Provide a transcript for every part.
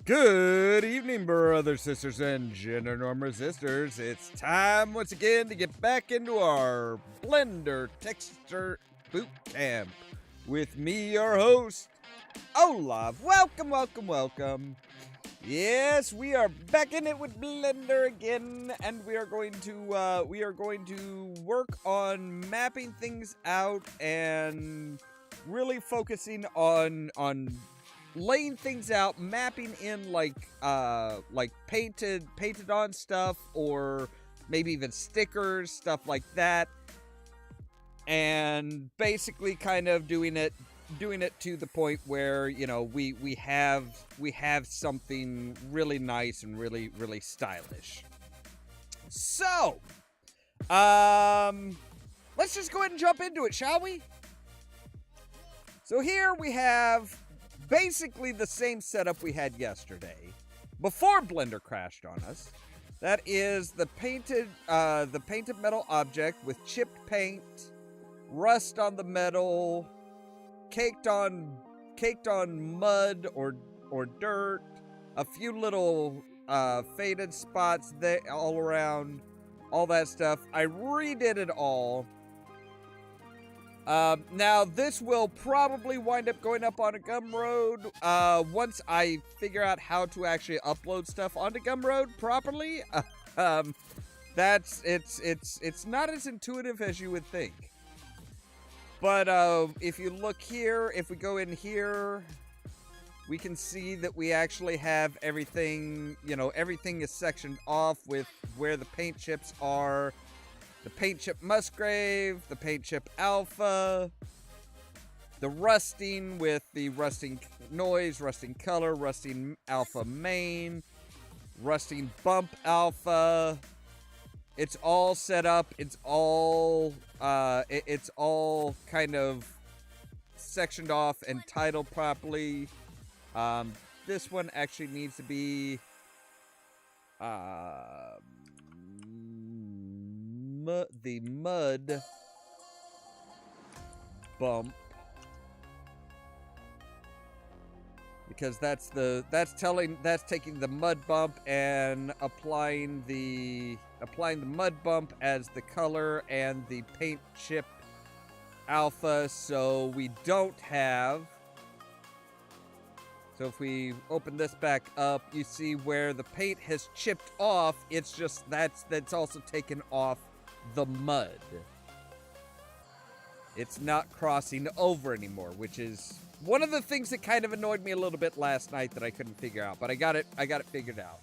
Good evening, brothers, sisters, and gender norm resistors. It's time once again to get back into our Blender Texture Boot Camp with me, your host, Ollamh. Welcome, welcome, welcome. Yes, we are back in it with Blender again, and we are going to work on mapping things out and really focusing on laying things out, mapping in like painted on stuff, or maybe even stickers, stuff like that, and basically kind of doing it to the point where, you know, we have something really nice and really stylish. So, let's just go ahead and jump into it, shall we? So here we have basically the same setup we had yesterday, before Blender crashed on us. That is the painted metal object with chipped paint, rust on the metal, caked on mud or dirt, a few little faded spots all around, all that stuff. I redid it all. Now, this will probably wind up going up on a Gumroad once I figure out how to actually upload stuff onto Gumroad properly. It's not as intuitive as you would think. But if you look here, if we go in here, we can see that we actually have everything, you know, everything is sectioned off with where the paint chips are. The paint chip Musgrave, the paint chip Alpha, the rusting with the rusting noise, rusting color, rusting Alpha main, rusting bump Alpha. It's all set up. It's all kind of sectioned off and titled properly. This one actually needs to be the mud bump, because that's taking the mud bump and applying the mud bump as the color and the paint chip Alpha. So we don't have. So if we open this back up, you see where the paint has chipped off. It's just that's also taken off the mud. It's not crossing over anymore, which is one of the things that kind of annoyed me a little bit last night that I couldn't figure out, but I got it figured out.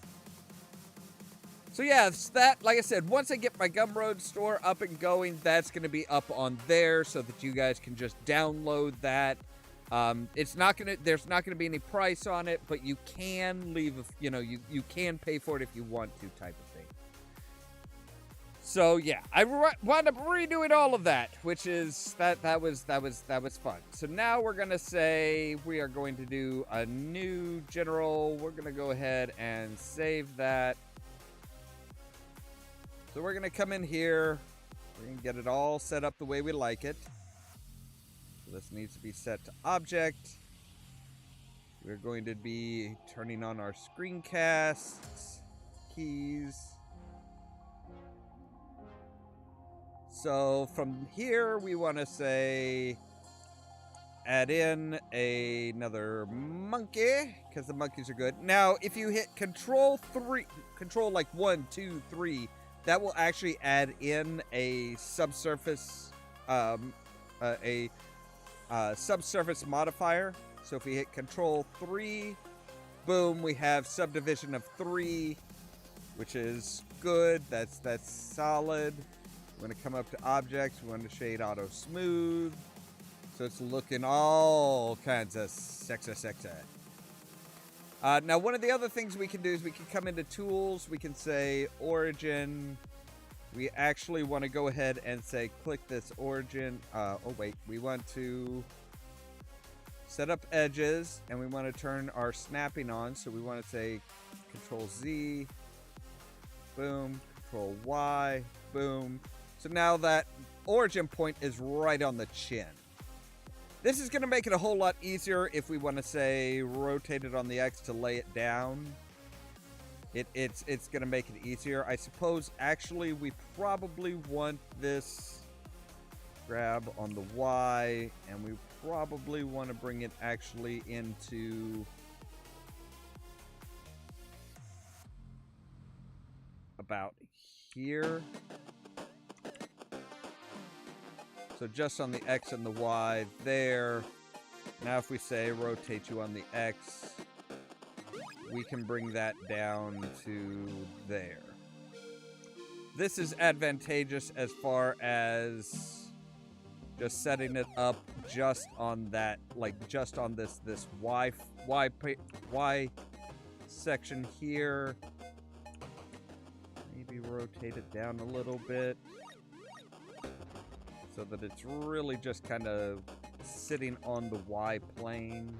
So yeah, it's that, like I said, once I get my Gumroad store up and going, that's going to be up on there so that you guys can just download that. There's not going to be any price on it, but you can leave, you can pay for it if you want to, type of thing. So yeah, I wound up redoing all of that, which is that was fun. So now we're gonna say we are going to do a new general. We're gonna go ahead and save that. So we're gonna come in here. We're gonna get it all set up the way we like it. So this needs to be set to object. We're going to be turning on our screencasts, keys. So from here, we want to say add in another monkey, because the monkeys are good. Now, if you hit control like 1, 2, 3, that will actually add in a subsurface, subsurface modifier. So if we hit control 3, boom, we have subdivision of 3, which is good. That's solid. We're going to come up to objects. We want to shade auto smooth. So it's looking all kinds of sexy. Now, one of the other things we can do is we can come into tools. We can say origin. We actually want to go ahead and say click this origin. We want to set up edges, and we want to turn our snapping on. So we want to say control Z. Boom. Control Y. Boom. So now that origin point is right on the chin. This is going to make it a whole lot easier if we want to, say, rotate it on the X to lay it down. It's going to make it easier. I suppose, actually, we probably want this grab on the Y, and we probably want to bring it actually into about here. So just on the X and the Y there. Now if we say rotate you on the X, we can bring that down to there. This is advantageous as far as just setting it up just on that, like just on this Y section here. Maybe rotate it down a little bit, so that it's really just kind of sitting on the Y plane.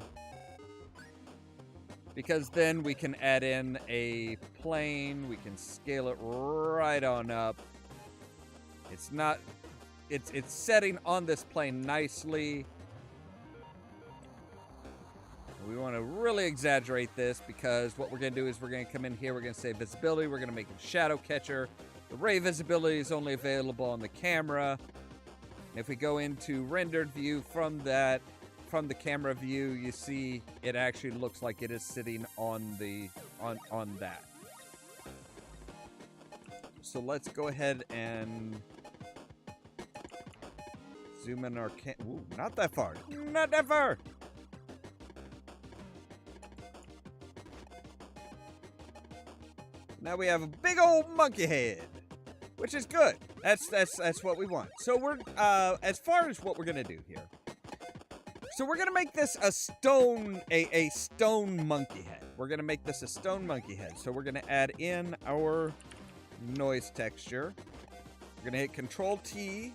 Because then we can add in a plane, we can scale it right on up. It's setting on this plane nicely. We want to really exaggerate this, because what we're going to do is we're going to come in here, we're going to say visibility, we're going to make it shadow catcher. The ray visibility is only available on the camera. If we go into rendered view from the camera view, you see it actually looks like it is sitting on that. So let's go ahead and zoom in our ooh, not that far. Not that far. Now we have a big old monkey head, which is good. That's what we want. So we're as far as what we're gonna do here. So we're gonna make this a stone monkey head. We're gonna make this a stone monkey head. So we're gonna add in our noise texture. We're gonna hit Control T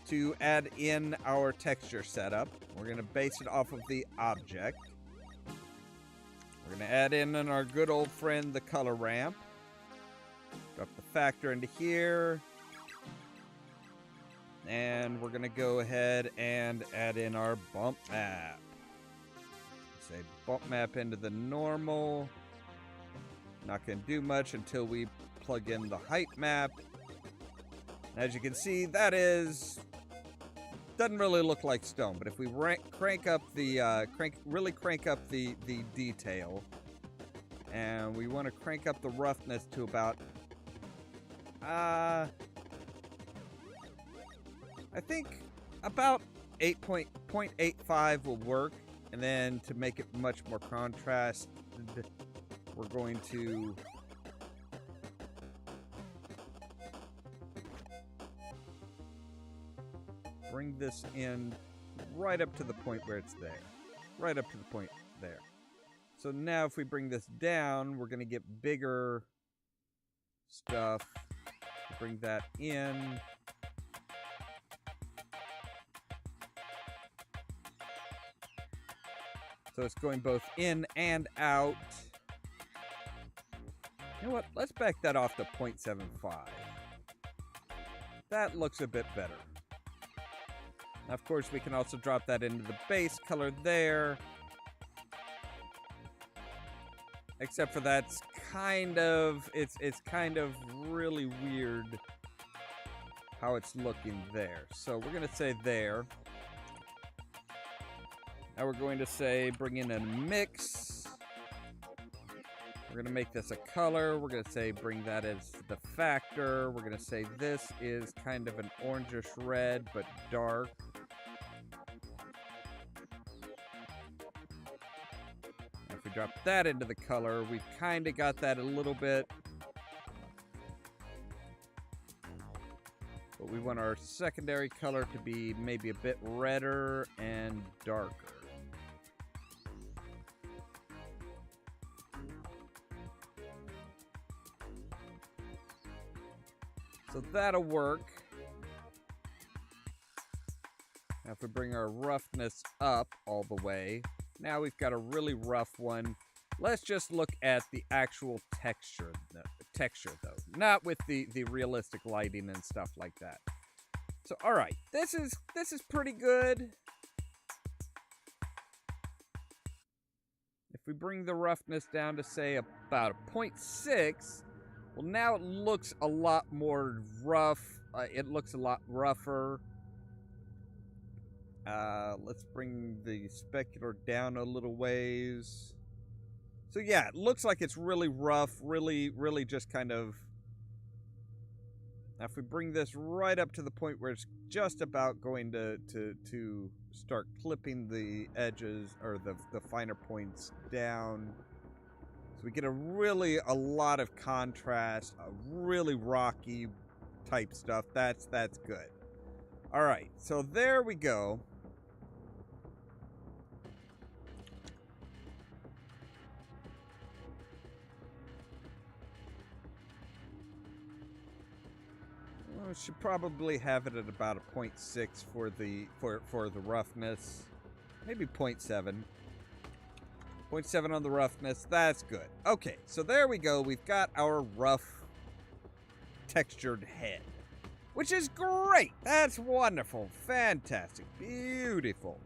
to add in our texture setup. We're gonna base it off of the object. We're gonna add in our good old friend, the color ramp. Drop the factor into here. And we're going to go ahead and add in our bump map. Say bump map into the normal. Not going to do much until we plug in the height map. As you can see, that doesn't really look like stone, but if we crank up the crank up the detail, and we want to crank up the roughness to about I think about 8.85 will work. And then to make it much more contrast, we're going to bring this in right up to the point where it's there. Right up to the point there. So now if we bring this down, we're going to get bigger stuff. Bring that in. So it's going both in and out. You know what? Let's back that off to 0.75. That looks a bit better. Now, of course, we can also drop that into the base color there. Except for that's kind of, it's kind of really weird how it's looking there. So we're going to say there. Now we're going to say bring in a mix. We're going to make this a color. We're going to say bring that as the factor. We're going to say this is kind of an orangish red, but dark. If we drop that into the color, we've kind of got that a little bit. But we want our secondary color to be maybe a bit redder and darker. So that'll work. Now if we bring our roughness up all the way, now we've got a really rough one. Let's just look at the actual texture though, not with the realistic lighting and stuff like that. So all right, this is pretty good. we bring the roughness down to, say, about a 0.6, well, now it looks a lot more rough. It looks a lot rougher. Let's bring the specular down a little ways. So yeah, it looks like it's really rough, really just kind of... Now if we bring this right up to the point where it's just about going to start clipping the edges, or the finer points down. So we get a lot of contrast, a really rocky type stuff. That's good. Alright, so there we go. We should probably have it at about a 0.6 for the roughness. Maybe 0.7. 0.7 on the roughness. That's good. Okay, so there we go. We've got our rough textured head, which is great. That's wonderful. Fantastic. Beautiful.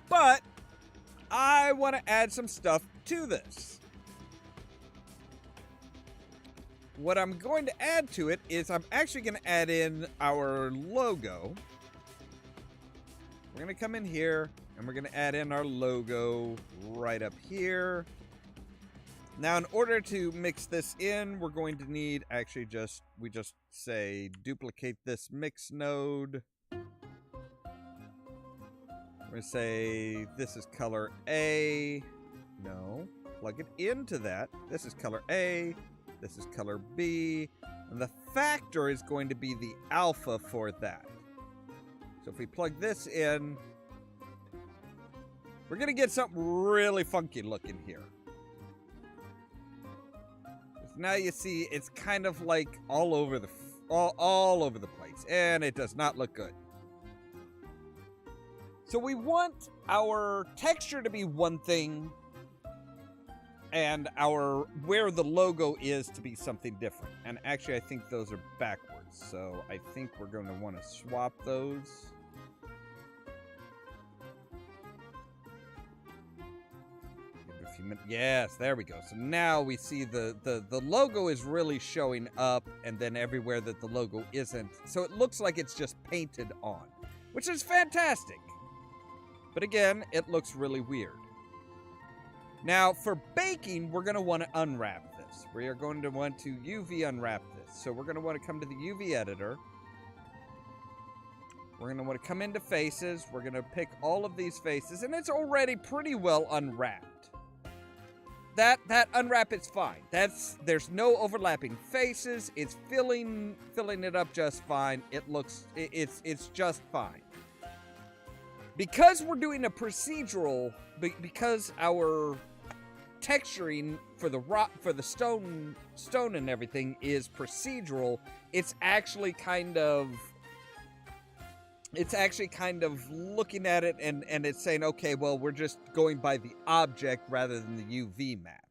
But I want to add some stuff to this. What I'm going to add to it is I'm actually going to add in our logo. We're going to come in here and we're going to add in our logo right up here. Now, in order to mix this in, we're going to need we just say duplicate this mix node. We're going to say this is color A. No, plug it into that. This is color A. This is color B. And the factor is going to be the alpha for that. So if we plug this in, we're going to get something really funky looking here. Now you see it's kind of like all over the place, and it does not look good. So we want our texture to be one thing, and where the logo is to be something different. And actually, I think those are backwards. So I think we're going to want to swap those. Give it a few minutes. Yes, there we go. So now we see the logo is really showing up, and then everywhere that the logo isn't. So it looks like it's just painted on, which is fantastic. But again, it looks really weird. Now, for baking, we're going to want to unwrap this. We are going to want to UV unwrap this. So we're going to want to come to the UV editor. We're going to want to come into faces. We're going to pick all of these faces, and it's already pretty well unwrapped. That unwrap is fine. There's no overlapping faces. It's filling it up just fine. It's just fine. Because we're doing a procedural, because our texturing for the stone and everything is procedural, it's actually kind of looking at it and it's saying, okay, well, we're just going by the object rather than the UV map.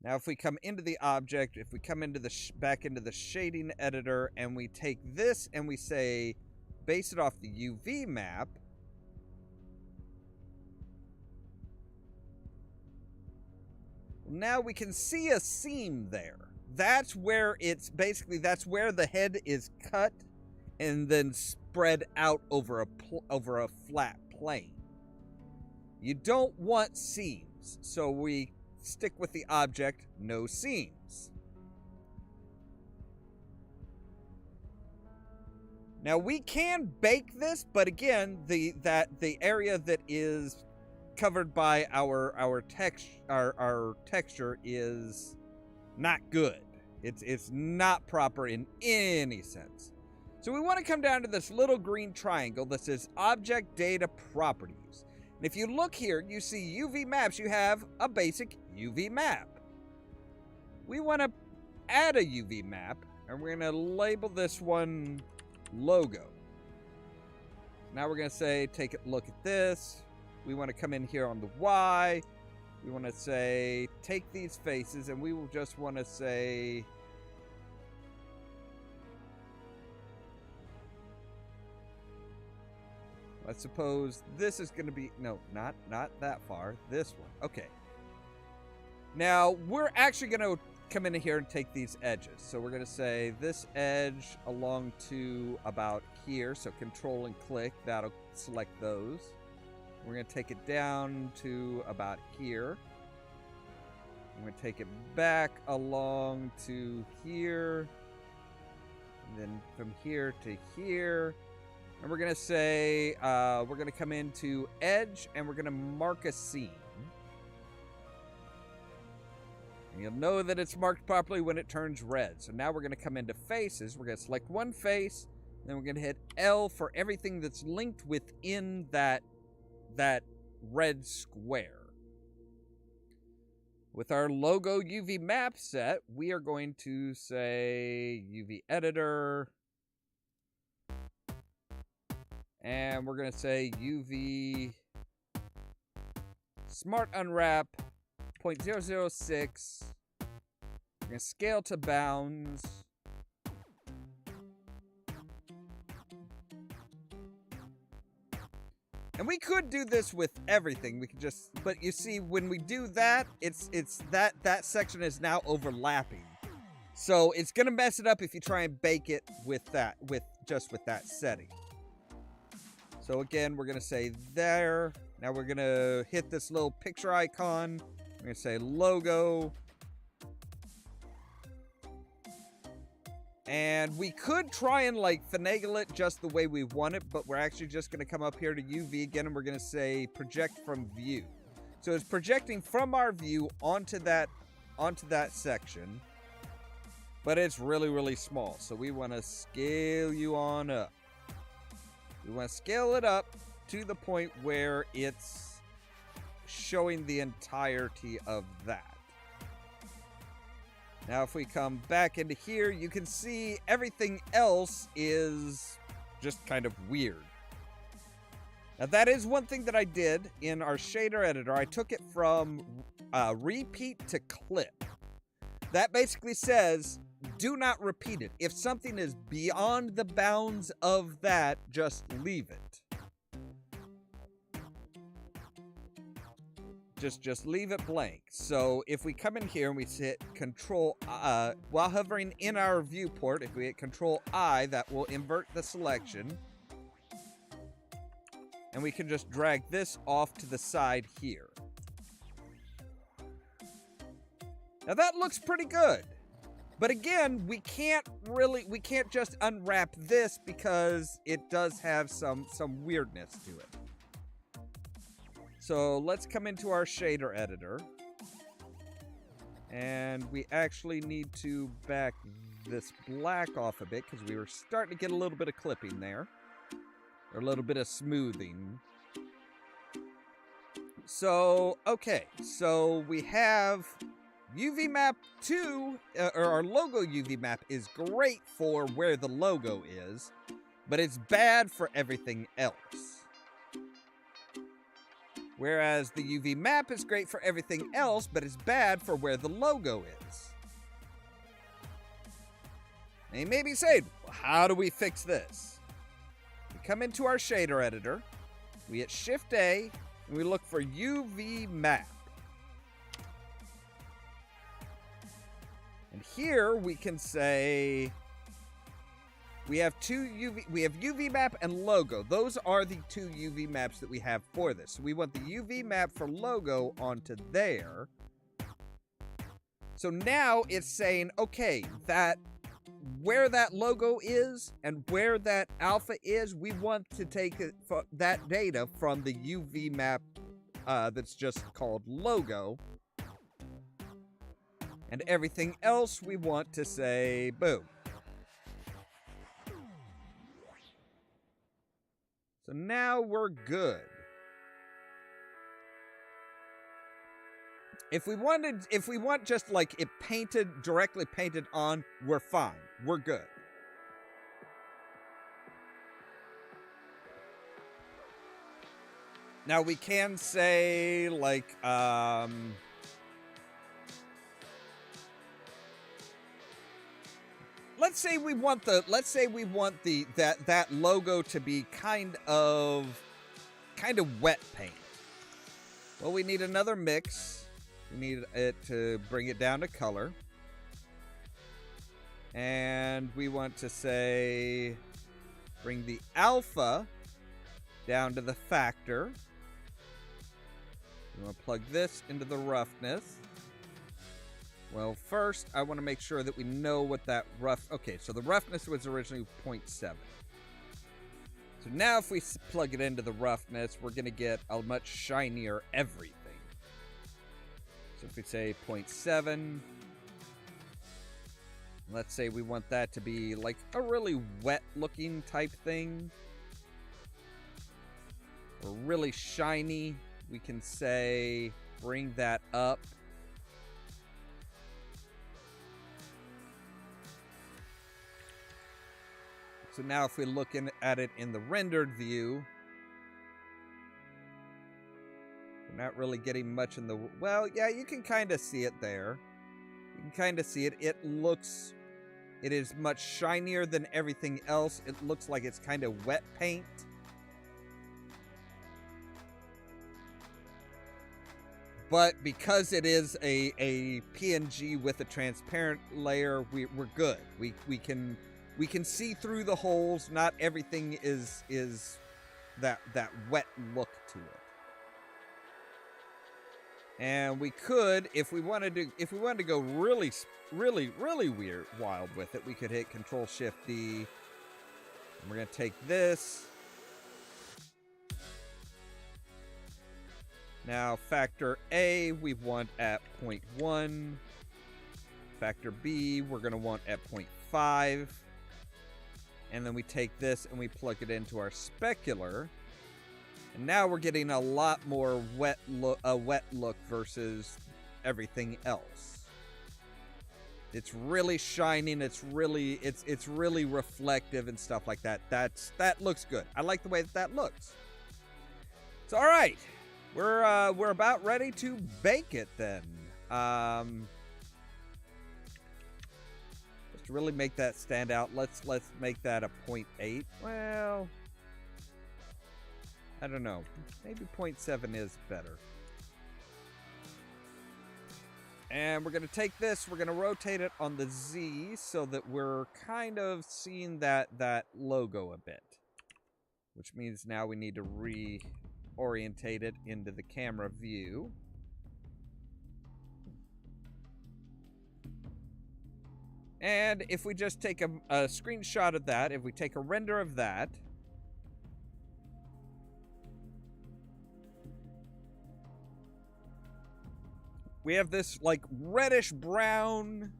Now, if we come into the object, if we come into back into the shading editor, and we take this and we say, base it off the UV map, now we can see a seam there. That's where that's where the head is cut and then spread out over a flat plane. You don't want seams, so we stick with the object, no seams. Now we can bake this, but again, the area that is covered by our texture is not good. It's not proper in any sense. So we want to come down to this little green triangle that says Object Data Properties. And if you look here, you see UV maps. You have a basic UV map. We want to add a UV map, and we're going to label this one logo. Now we're going to say, take a look at this. We want to come in here on the Y. We want to say, take these faces, and we will just want to say, I suppose this is going to be, no, not that far. This one. Okay. Now, we're actually going to come in here and take these edges. So we're going to say this edge along to about here. So control and click, that'll select those. We're going to take it down to about here. I'm going to take it back along to here. And then from here to here. And we're going to say, we're going to come into edge and we're going to mark a seam. And you'll know that it's marked properly when it turns red. So now we're going to come into faces. We're going to select one face. Then we're going to hit L for everything that's linked within that red square. With our logo UV map set, we are going to say UV editor. And we're going to say UV Smart Unwrap 0.006. We're going to scale to bounds. And we could do this with everything. We could just, but you see, when we do that, it's that section is now overlapping. So it's going to mess it up if you try and bake it with that setting. So again, we're going to say there. Now we're going to hit this little picture icon. We're going to say logo. And we could try and like finagle it just the way we want it, but we're actually just going to come up here to UV again, and we're going to say project from view. So it's projecting from our view onto that section, but it's really, really small. So we want to scale you on up. We want to scale it up to the point where it's showing the entirety of that. Now, if we come back into here, you can see everything else is just kind of weird. Now, that is one thing that I did in our shader editor. I took it from repeat to clip. That basically says, do not repeat it. If something is beyond the bounds of that, just leave it. Just leave it blank. So if we come in here and we hit Control, while hovering in our viewport, if we hit Control I, that will invert the selection. And we can just drag this off to the side here. Now that looks pretty good. But again, we can't just unwrap this because it does have some weirdness to it. So let's come into our shader editor. And we actually need to back this black off a bit because we were starting to get a little bit of clipping there. Or a little bit of smoothing. So, okay. So we have UV map 2, or our logo UV map is great for where the logo is, but it's bad for everything else. Whereas the UV map is great for everything else, but it's bad for where the logo is. And you may be saying, well, how do we fix this? We come into our shader editor, we hit Shift A, and we look for UV map. And here we can say we have UV map and logo. Those are the two UV maps that we have for this. So we want the UV map for logo onto there. So now it's saying, okay, that where that logo is and where that alpha is, we want to take that data from the UV map that's just called logo. And everything else we want to say boom. So now we're good. If we want just like it directly painted on, we're fine. We're good. Now we can say like, let's say we want that logo to be kind of kind of wet paint. Well, we need another mix. We need it to bring it down to color. And we want to say, bring the alpha down to the factor. We want to plug this into the roughness. Well, first, I want to make sure that we know what that rough... Okay, so the roughness was originally 0.7. So now if we plug it into the roughness, we're going to get a much shinier everything. So if we say 0.7, let's say we want that to be like a really wet-looking type thing. Or really shiny, we can say bring that up. So now if we look at it in the rendered view, we're not really getting much in the... Well, yeah, you can kind of see it there. You can kind of see it. It is much shinier than everything else. It looks like it's kind of wet paint. But because it is a PNG with a transparent layer, we're good. We can see through the holes. Not everything is that wet look to it. And we could, if we wanted to go really weird, wild with it, we could hit Control-Shift-D. And we're gonna take this. Now, factor A, we want at 0.1. Factor B, we're gonna want at 0.5. And then we take this and we plug it into our specular. And now we're getting a lot more wet look versus everything else. It's really shining. It's really reflective and stuff like that. That looks good. I like the way that looks. So all right, we're about ready to bake it then. Just to really make that stand out, let's make that a 0.8. Well, I don't know. Maybe 0.7 is better. And we're going to take this, we're going to rotate it on the Z so that we're kind of seeing that logo a bit. Which means now we need to reorientate it into the camera view. And if we just take a screenshot of that, if we take a render of that, we have this like reddish brown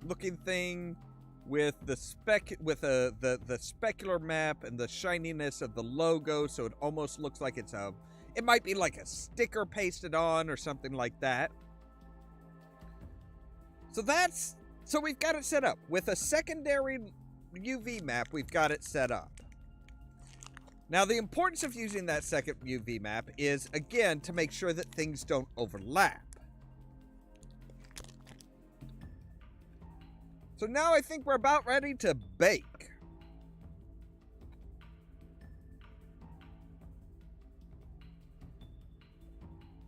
looking thing with the specular map and the shininess of the logo, so it almost looks like it might be like a sticker pasted on or something like that. So we've got it set up with a secondary UV map. We've got it set up. Now the importance of using that second UV map is again to make sure that things don't overlap. So now I think we're about ready to bake.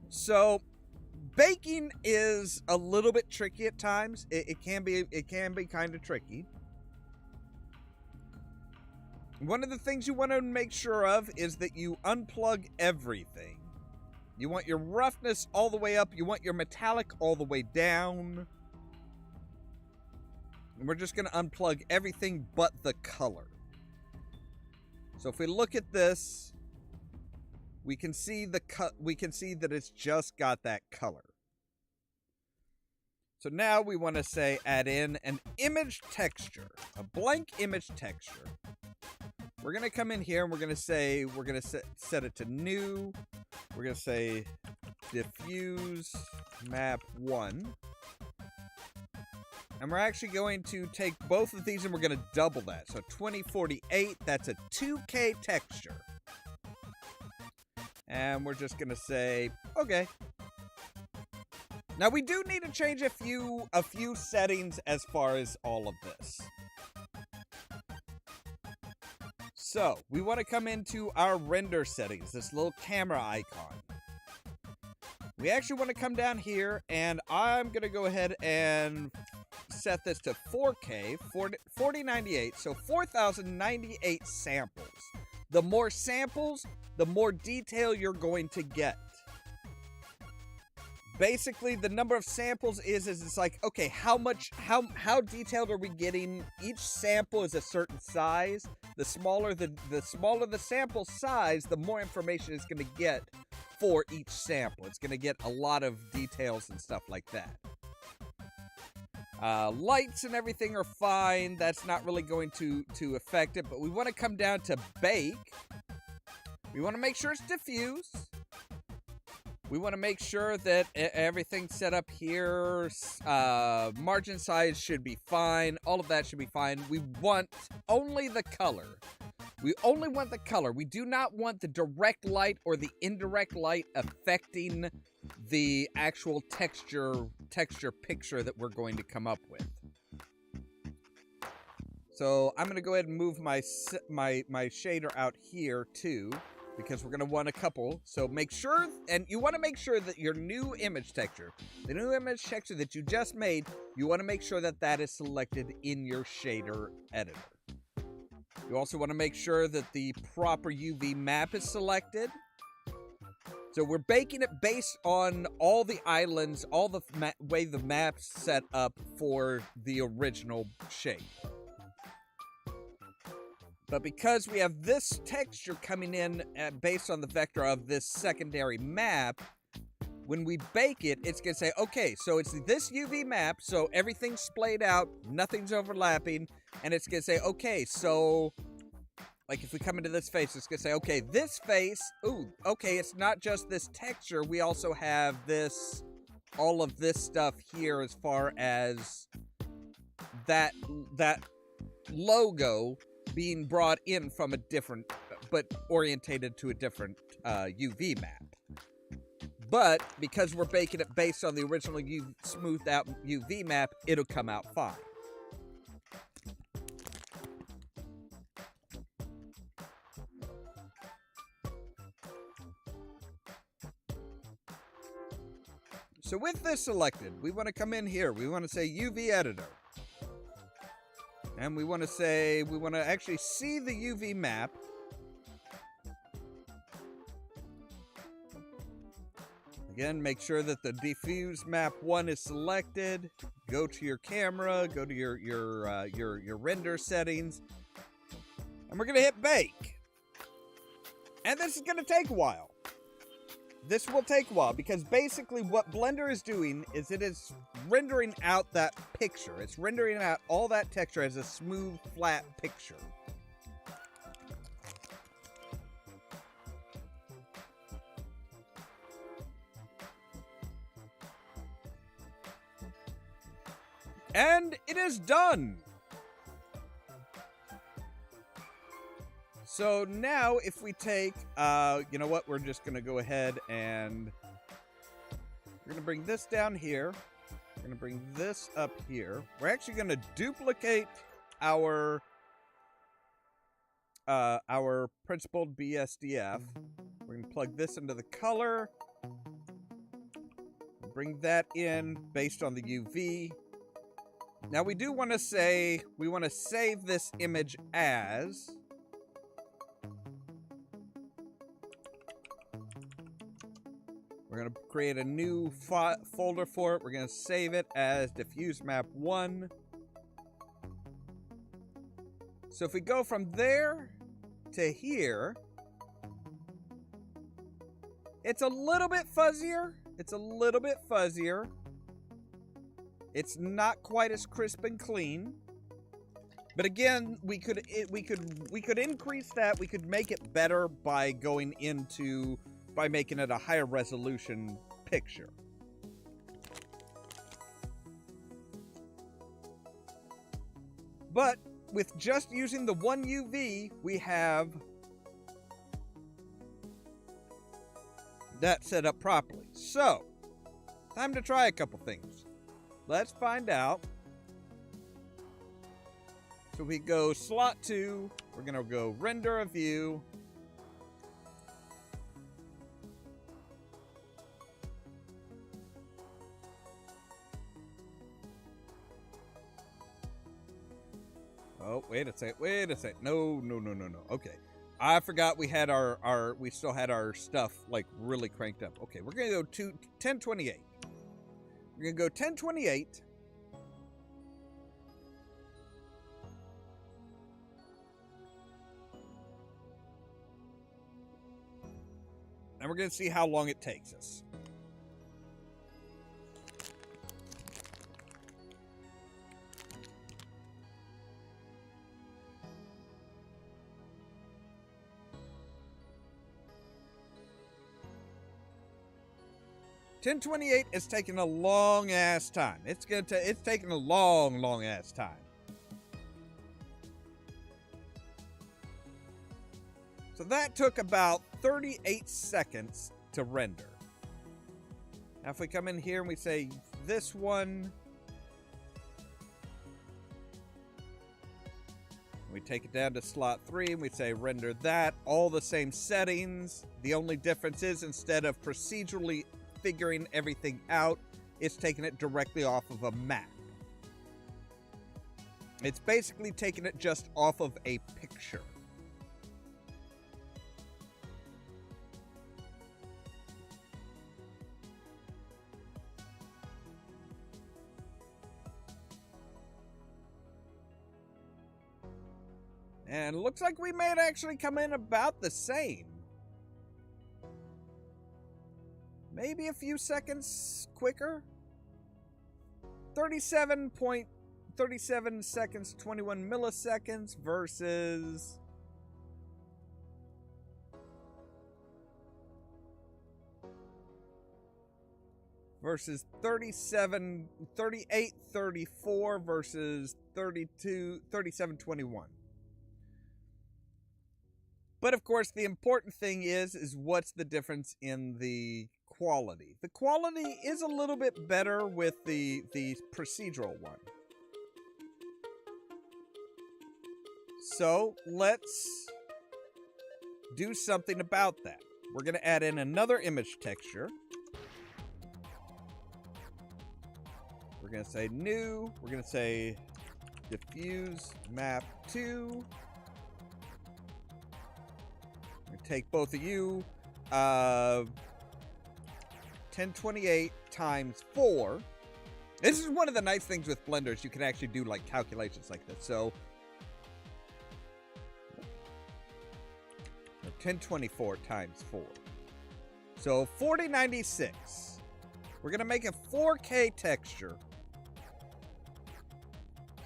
So baking is a little bit tricky at times. It can be kind of tricky. One of the things you want to make sure of is that you unplug everything. You want your roughness all the way up. You want your metallic all the way down. And we're just going to unplug everything but the color. So if we look at this, we can see that it's just got that color. So now we want to say add in an image texture, a blank image texture. We're going to come in here and we're going to set it to new. We're going to say diffuse map 1. And we're actually going to take both of these and we're going to double that. So 2048, that's a 2K texture. And we're just going to say, okay. Now we do need to change a few settings as far as all of this. So, we want to come into our render settings, this little camera icon. We actually want to come down here, and I'm going to go ahead and set this to 4K, 4098, so 4098 samples. The more samples, the more detail you're going to get. Basically, the number of samples is it's like, okay, how detailed are we getting? Each sample is a certain size. The smaller the sample size, the more information it's going to get for each sample. It's going to get a lot of details and stuff like that. Lights and everything are fine. That's not really going to affect it, but we want to come down to bake. We want to make sure it's diffuse. We want to make sure that everything's set up here. Margin size should be fine. All of that should be fine. We want only the color. We only want the color. We do not want the direct light or the indirect light affecting the actual texture picture that we're going to come up with. So I'm going to go ahead and move my shader out here too, because we're going to want a couple. So make sure, and you want to make sure that your new image texture, the new image texture that you just made, you want to make sure that that is selected in your shader editor. You also want to make sure that the proper UV map is selected. So we're baking it based on all the islands, all the way the map's set up for the original shape. But because we have this texture coming in based on the vector of this secondary map, when we bake it, it's going to say, okay, so it's this UV map, so everything's splayed out, nothing's overlapping, and it's going to say, okay, so, like if we come into this face, it's going to say, okay, this face, ooh, okay, it's not just this texture, we also have this, all of this stuff here as far as that logo being brought in from a different, but orientated to a different UV map. But because we're baking it based on the original smoothed out UV map, it'll come out fine. So with this selected, we want to come in here. We want to say UV editor. And we want to say, we want to actually see the UV map. Again, make sure that the diffuse map 1 is selected. Go to your camera, go to your render settings. And we're going to hit bake. And this is going to take a while. This will take a while because basically what Blender is doing is it is rendering out that picture. It's rendering out all that texture as a smooth, flat picture. And it is done! So now if we take, you know what, we're just going to go ahead and we're going to bring this down here. We're going to bring this up here. We're actually going to duplicate our principled BSDF. We're going to plug this into the color. Bring that in based on the UV. Now we do want to say, we want to save this image as... We're going to create a new folder for it. We're going to save it as diffuse map 1. So if we go from there to here, it's a little bit fuzzier. It's a little bit fuzzier. It's not quite as crisp and clean. But again, we could increase that. We could make it better by going into by making it a higher resolution picture. But with just using the one UV, we have that set up properly. So, time to try a couple things. Let's find out So we go slot 2. We're going to go render a view. Oh, wait a sec. No. Okay. I forgot we had we still had our stuff like really cranked up. Okay, we're going to go to 1028. We're going to go 1028. And we're going to see how long it takes us. $10.28 is taking a long ass time. It's taking a long ass time. So that took about 38 seconds to render. Now if we come in here and we say this one, we take it down to slot 3 and we say render that, all the same settings. The only difference is instead of procedurally figuring everything out, it's taking it directly off of a map. It's basically taking it just off of a picture. And it looks like we may actually come in about the same. Maybe a few seconds quicker. 37 seconds, 21 milliseconds versus versus 38:34 versus 37:21. But of course, the important thing is what's the difference in the quality. The quality is a little bit better with the procedural one. So let's do something about that. We're going to add in another image texture. We're going to say new. We're going to say diffuse map 2. Take both of you, 1028 times 4. This is one of the nice things with Blender is you can actually do like calculations like this. So 1024 times 4. So 4096. We're going to make a 4K texture.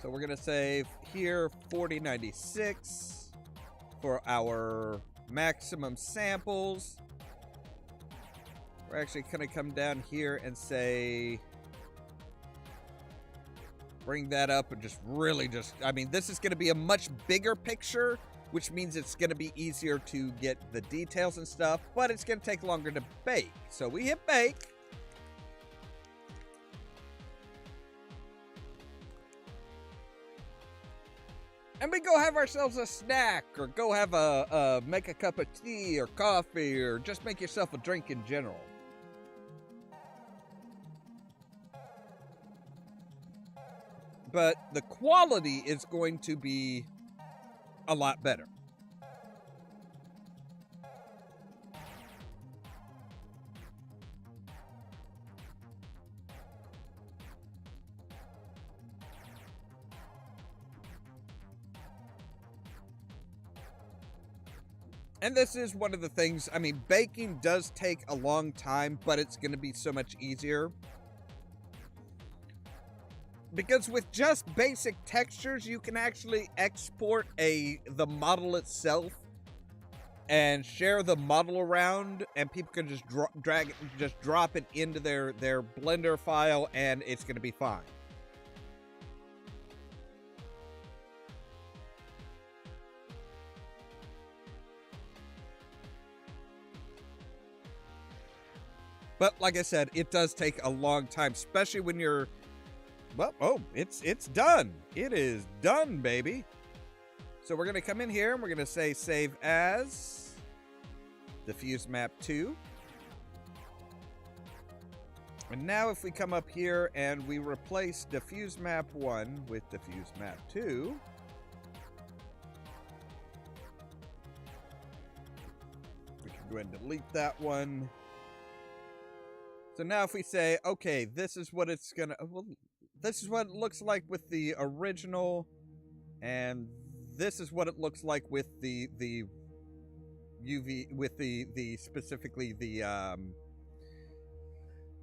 So we're going to say here 4096 for our maximum samples. We're actually going to come down here and say, bring that up and I mean, this is going to be a much bigger picture, which means it's going to be easier to get the details and stuff, but it's going to take longer to bake. So we hit bake. And we go have ourselves a snack, or go have make a cup of tea or coffee, or just make yourself a drink in general. But the quality is going to be a lot better. And this is one of the things, I mean, baking does take a long time, but it's going to be so much easier. Because with just basic textures, you can actually export the model itself and share the model around, and people can just drop it into their Blender file, and it's going to be fine. But like I said, it does take a long time, especially when you're, well, oh, it's done. It is done, baby. So we're going to come in here and we're going to say save as diffuse map 2. And now if we come up here and we replace diffuse map 1 with diffuse map 2, we can go ahead and delete that one. So now if we say, okay, this is what it's gonna, well, this is what it looks like with the original, and this is what it looks like with the UV, with the specifically the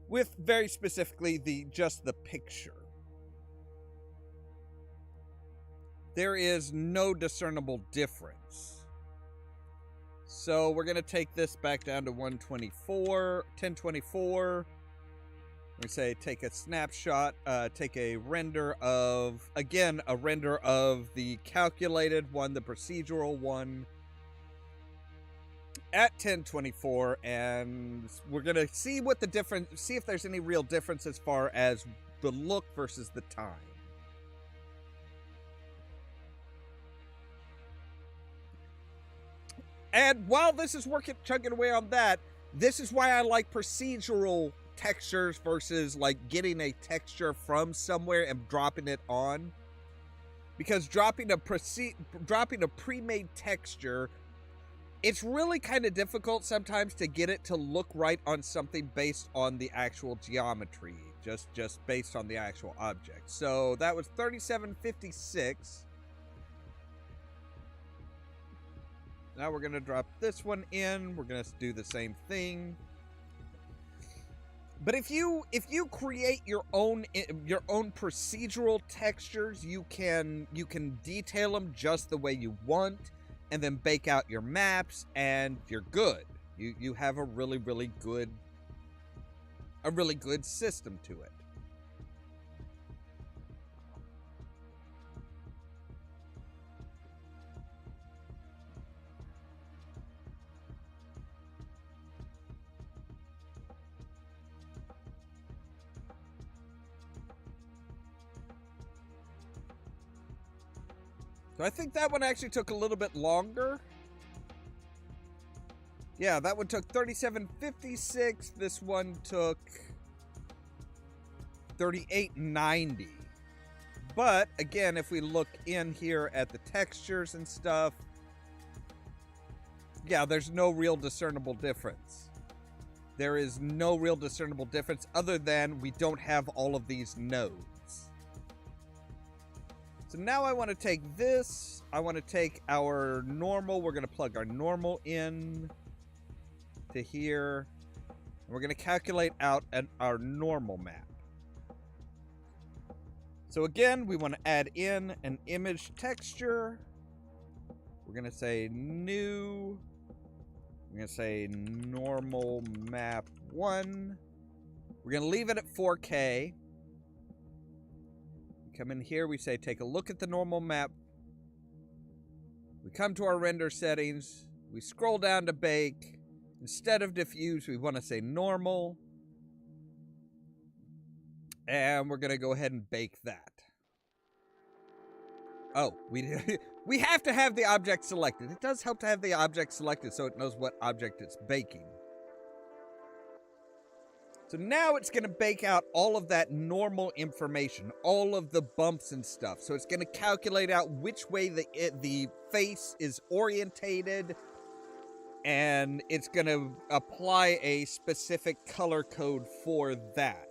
with very specifically just the picture. There is no discernible difference. So we're going to take this back down to 1024. We say take a snapshot, take a render of, again, a render of the calculated one, the procedural one, at 1024, and we're going to see what the difference, see if there's any real difference as far as the look versus the time. And while this is chugging away on that, this is why I like procedural textures versus like getting a texture from somewhere and dropping it on. Because dropping a pre-made texture, it's really kind of difficult sometimes to get it to look right on something based on the actual geometry, just based on the actual object. So that was 3756. Now we're going to drop this one in. We're going to do the same thing. But if you create your own procedural textures, you can detail them just the way you want, and then bake out your maps, and you're good. You have a really good system to it. So I think that one actually took a little bit longer. Yeah, that one took 3756. This one took 3890. But again, if we look in here at the textures and stuff, yeah, there's no real discernible difference. There is no real discernible difference other than we don't have all of these nodes. So now I want to take this. I want to take our normal. We're going to plug our normal in to here. We're going to calculate out our normal map. So again, we want to add in an image texture. We're going to say new. We're going to say normal map 1. We're going to leave it at 4K. Come in here, we say take a look at the normal map. We come to our render settings. We scroll down to bake. Instead of diffuse, we want to say normal. And we're going to go ahead and bake that. Oh, we have to have the object selected. It does help to have the object selected so it knows what object it's baking. So now it's going to bake out all of that normal information, all of the bumps and stuff. So it's going to calculate out which way the face is orientated, and it's going to apply a specific color code for that.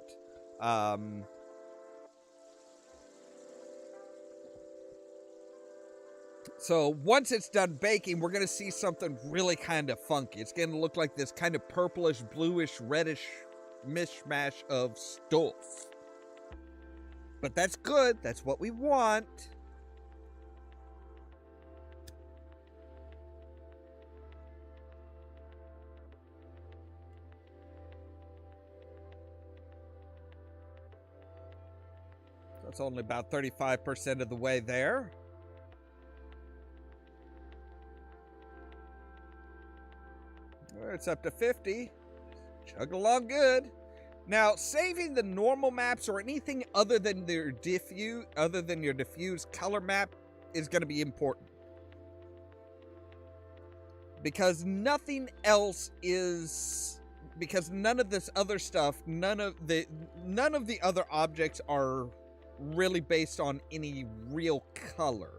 So once it's done baking, we're going to see something really kind of funky. It's going to look like this kind of purplish, bluish, reddish mishmash of stuff. But that's good. That's what we want. That's only about 35% of the way there. It's up to 50. Chug along good. Now, saving the normal maps or anything other than your diffuse color map is going to be important. because nothing else is, because none of this other stuff, none of the other objects are really based on any real color.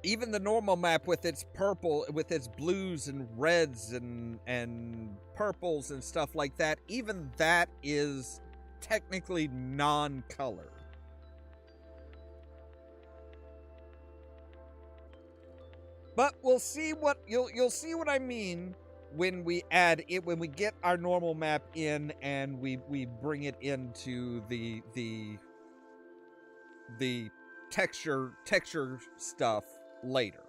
Even the normal map with its purple, with its blues and reds and purples and stuff like that, even that is technically non-color. But we'll see what you'll see what I mean when we add it, when we get our normal map in and we bring it into the texture stuff later.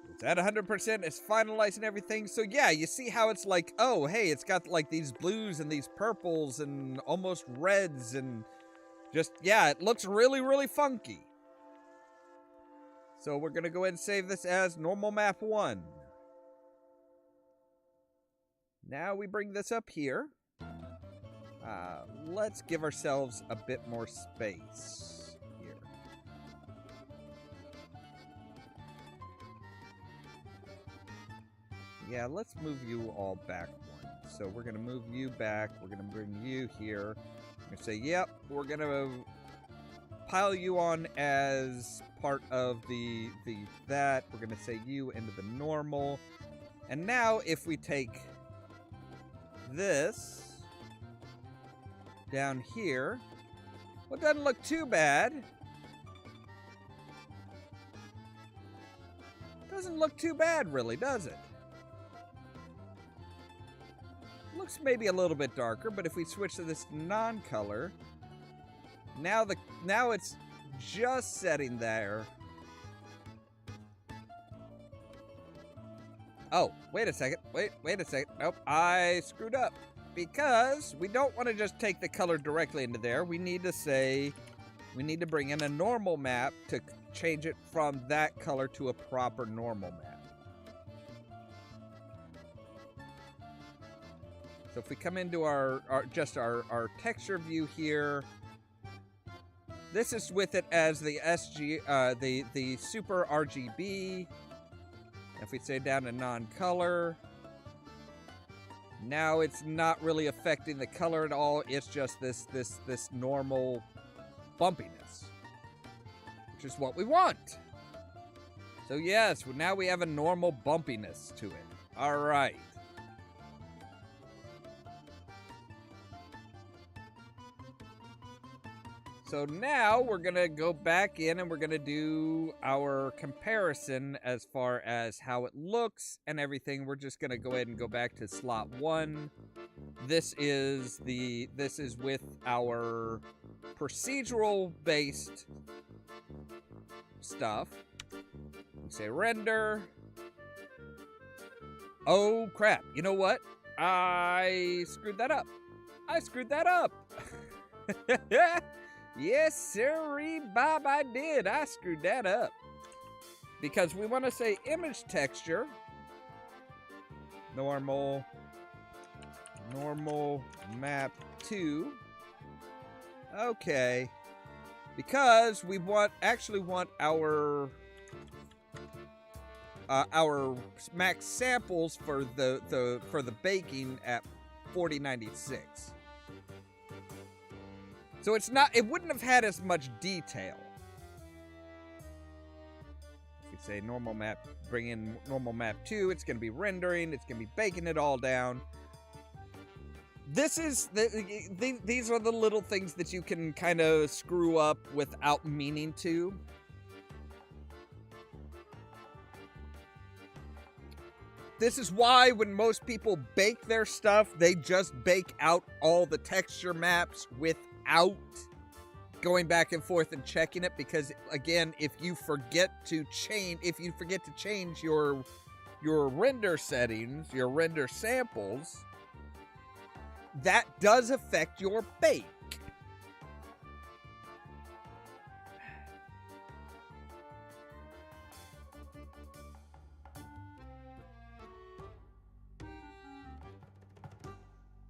It's at 100%. It's finalizing everything. So yeah, you see how it's like, oh, hey, it's got like these blues and these purples and almost reds and just, yeah, it looks really, really funky. So we're going to go ahead and save this as normal map 1. Now we bring this up here. Let's give ourselves a bit more space here. Yeah, let's move you all back one. So we're going to move you back. We're going to bring you here. We're going to say, yep, we're going to pile you on as part of that. We're going to say you into the normal. And now if we take this down here, well, it doesn't look too bad. Doesn't look too bad, really, does it? Looks maybe a little bit darker, but if we switch to this non-color, now it's just setting there. Oh, wait a second. Wait a second. Nope, I screwed up. Because we don't want to just take the color directly into there. We need to bring in a normal map to change it from that color to a proper normal map. So if we come into our texture view here, this is with it as the the super RGB. If we say down to non-color, now it's not really affecting the color at all. It's just this normal bumpiness, which is what we want. So yes, now we have a normal bumpiness to it. All right. So now we're going to go back in and we're going to do our comparison as far as how it looks and everything. We're just going to go ahead and go back to slot 1. This is with our procedural based stuff. We say render. Oh crap. You know what? I screwed that up. Yes, sirree, Bob, I did. I screwed that up. Because we want to say image texture. Normal map 2. Okay. Because we actually want our max samples for the baking at 4096. So it wouldn't have had as much detail. If we say normal map, bring in normal map 2, it's going to be rendering, it's going to be baking it all down. These are the little things that you can kind of screw up without meaning to. This is why when most people bake their stuff, they just bake out all the texture maps without going back and forth and checking it, because again, if you forget to change your render settings, your render samples, that does affect your bake.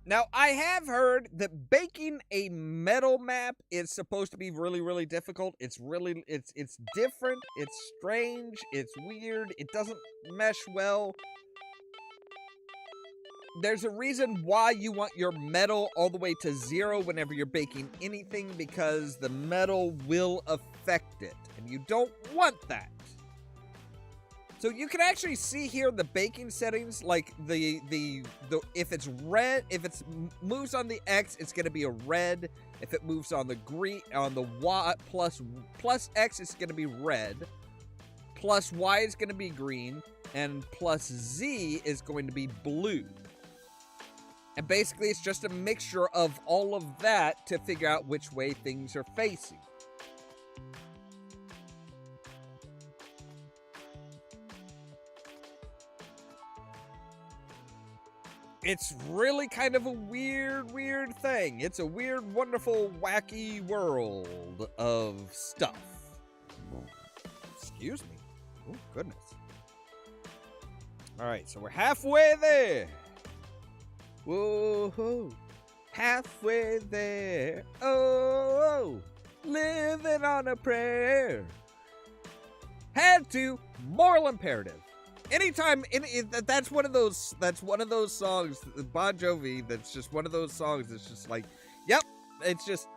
Now, I have heard that baking a metal map is supposed to be really, really difficult. It's different, it's strange, it's weird, it doesn't mesh well. There's a reason why you want your metal all the way to 0 whenever you're baking anything, because the metal will affect it, and you don't want that. So you can actually see here the baking settings, like the if it's red, if it moves on the X, it's going to be a red. If it moves on the green, on the Y plus X, it's going to be red. Plus Y is going to be green, and plus Z is going to be blue. And basically, it's just a mixture of all of that to figure out which way things are facing. It's really kind of a weird thing. It's a weird, wonderful, wacky world of stuff. Excuse me. Oh, goodness. All right, so we're halfway there. Whoa, halfway there. Oh, living on a prayer. Had to, moral imperative. Anytime, that's one of those songs, Bon Jovi, that's just one of those songs that's just like, yep, it's just,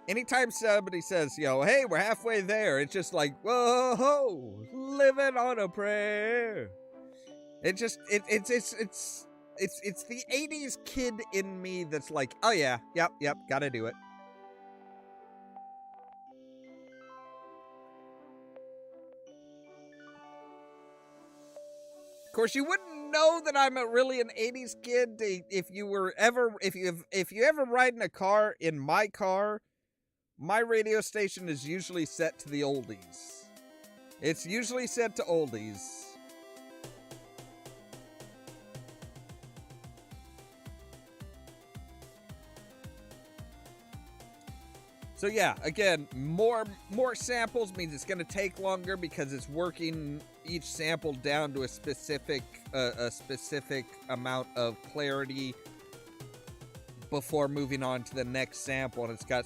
anytime somebody says, hey, we're halfway there, it's just like, whoa, living on a prayer. It just, it's the 80s kid in me that's like, oh yeah, yep, gotta do it. Of course, you wouldn't know that I'm really an 80s kid if you ever ride in a car. In my car, my radio station is usually set to the oldies. It's usually set to oldies. So yeah, again, more samples means it's going to take longer because it's working each sample down to a specific amount of clarity before moving on to the next sample, and it's got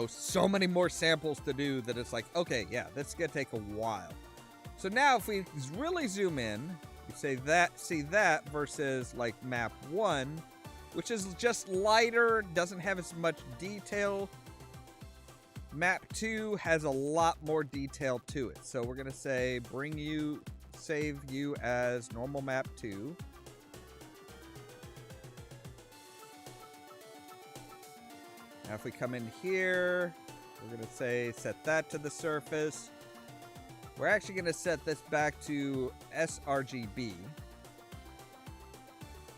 so many more samples to do that it's like, okay, yeah, that's going to take a while. So now if we really zoom in, you see that versus like map 1, which is just lighter, doesn't have as much detail. Map 2 has a lot more detail to it. So we're going to say save you as normal map 2. Now if we come in here, we're going to say set that to the surface. We're actually going to set this back to sRGB. And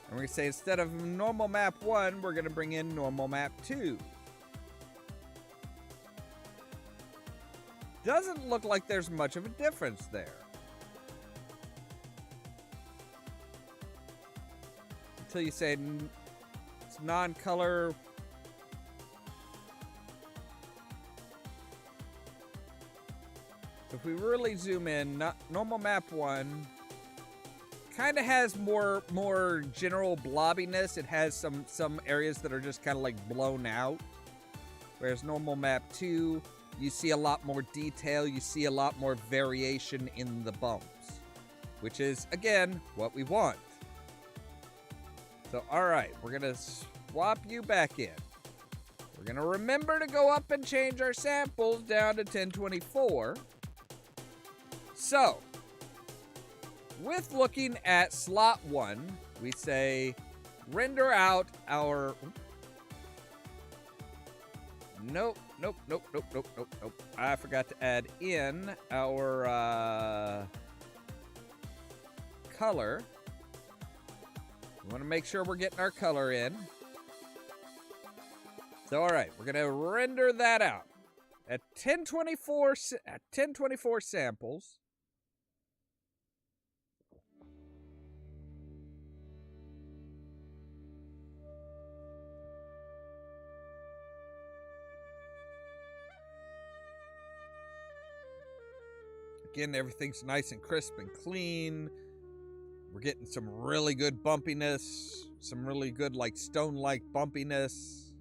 we're going to say instead of normal map 1, we're going to bring in normal map 2. Doesn't look like there's much of a difference there. Until you say it's non-color. If we really zoom in, normal map 1 kind of has more general blobbiness. It has some areas that are just kind of like blown out. Whereas normal map 2, you see a lot more detail, you see a lot more variation in the bumps, which is, again, what we want. So, alright, we're going to swap you back in. We're going to remember to go up and change our samples down to 1024. So, with looking at slot 1, we say render out our... Nope. I forgot to add in our color. We want to make sure we're getting our color in. So, all right, we're going to render that out at 1024 samples. Again, everything's nice and crisp and clean. We're getting some really good bumpiness, some really good like stone-like bumpiness.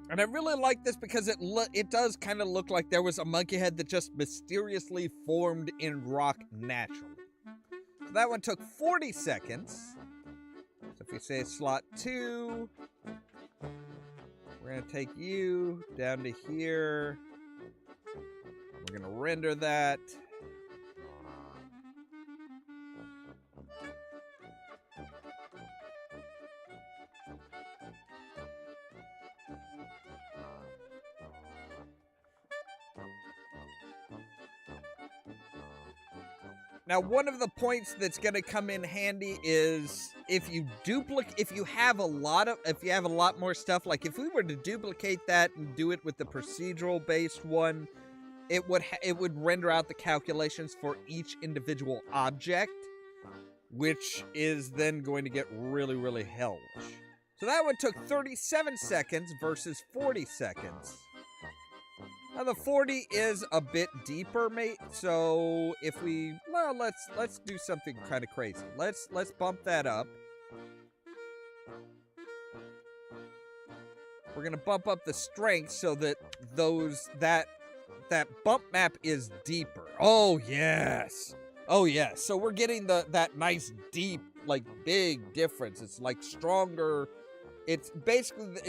And I really like this because it does kind of look like there was a monkey head that just mysteriously formed in rock naturally. So that one took 40 seconds. So if we say slot 2, we're going to take you down to here. We're going to render that. Now, one of the points that's going to come in handy is if you have a lot more stuff, like if we were to duplicate that and do it with the procedural based one, it would render out the calculations for each individual object, which is then going to get really, really hellish. So that one took 37 seconds versus 40 seconds. Now the 40 is a bit deeper, mate. So if let's do something kind of crazy. Let's bump that up. We're gonna bump up the strength so that that bump map is deeper. Oh yes. Oh yes. So we're getting that nice deep, like big difference. It's like stronger. It's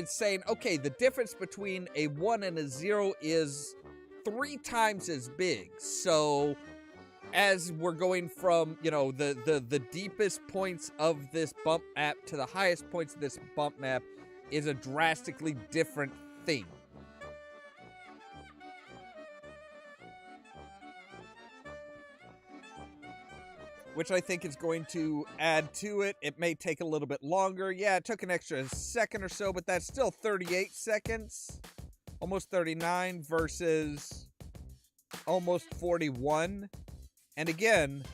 saying, okay, the difference between a 1 and a 0 is 3 times as big. So as we're going from, the deepest points of this bump map to the highest points of this bump map is a drastically different thing. Which I think is going to add to it. It may take a little bit longer. Yeah, it took an extra second or so, but that's still 38 seconds. Almost 39 versus almost 41. And again,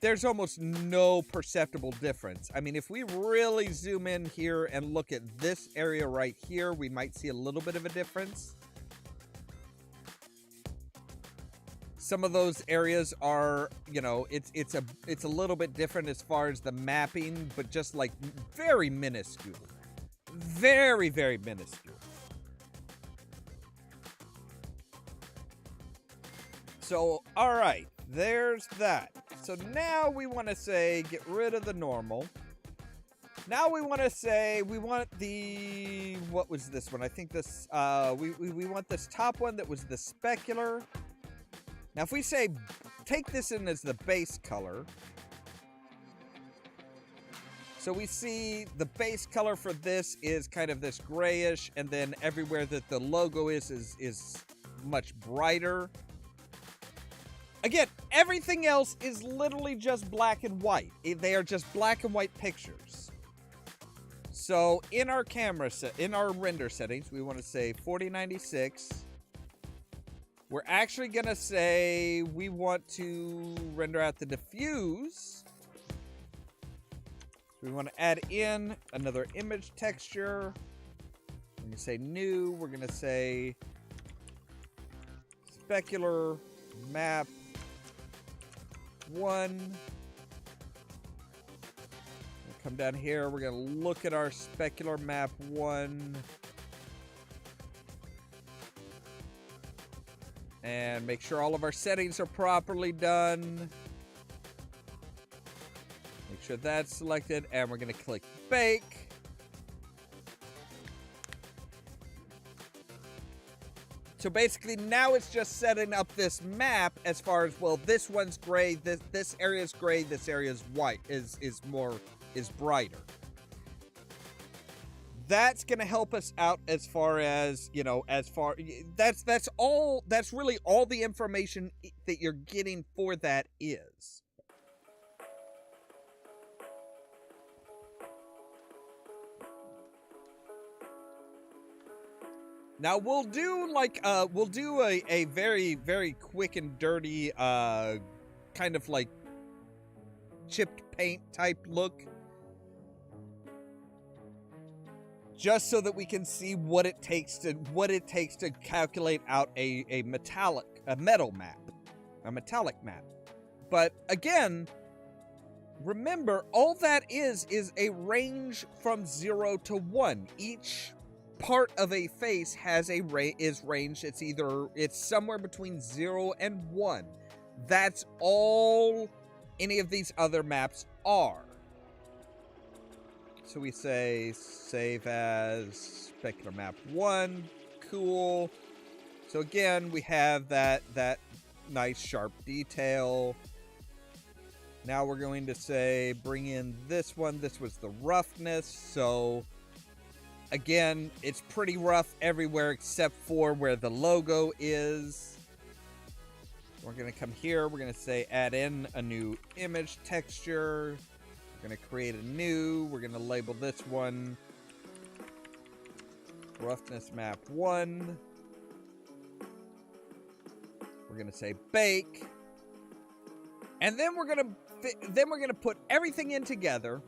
there's almost no perceptible difference. I mean, if we really zoom in here and look at this area right here, we might see a little bit of a difference. Some of those areas are, it's a little bit different as far as the mapping, but just like very minuscule. Very, very minuscule. So, all right, there's that. So now we want to say get rid of the normal. Now we want to say we want the, what was this one? I think this, we want this top one that was the specular. Now, if we say, take this in as the base color. So we see the base color for this is kind of this grayish, and then everywhere that the logo is much brighter. Again, everything else is literally just black and white. They are just black and white pictures. So in our in our render settings, we want to say 4096. We're actually going to say we want to render out the diffuse. We want to add in another image texture. We're going to say new. We're going to say specular map 1. We'll come down here. We're going to look at our specular map 1. And make sure all of our settings are properly done. Make sure that's selected. And we're going to click bake. So basically now it's just setting up this map as far as, well, this one's gray, this area's gray, this area's white, is brighter. That's going to help us out as far as, that's really all the information that you're getting for that is. Now we'll do a very, very quick and dirty, kind of like chipped paint type look. Just so that we can see what it takes to calculate out a metallic a metal map, a metallic map. But again, remember, all that is a range from 0 to 1. Each part of a face has is range. It's somewhere between 0 and 1. That's all any of these other maps are. So we say save as specular map 1. Cool. So again, we have that nice sharp detail. Now we're going to say bring in this one. This was the roughness. So again, it's pretty rough everywhere except for where the logo is. We're going to come here. We're going to say add in a new image texture. We're going to create a new. We're going to label this one roughness map 1. We're going to say bake. And then we're going to put everything in together.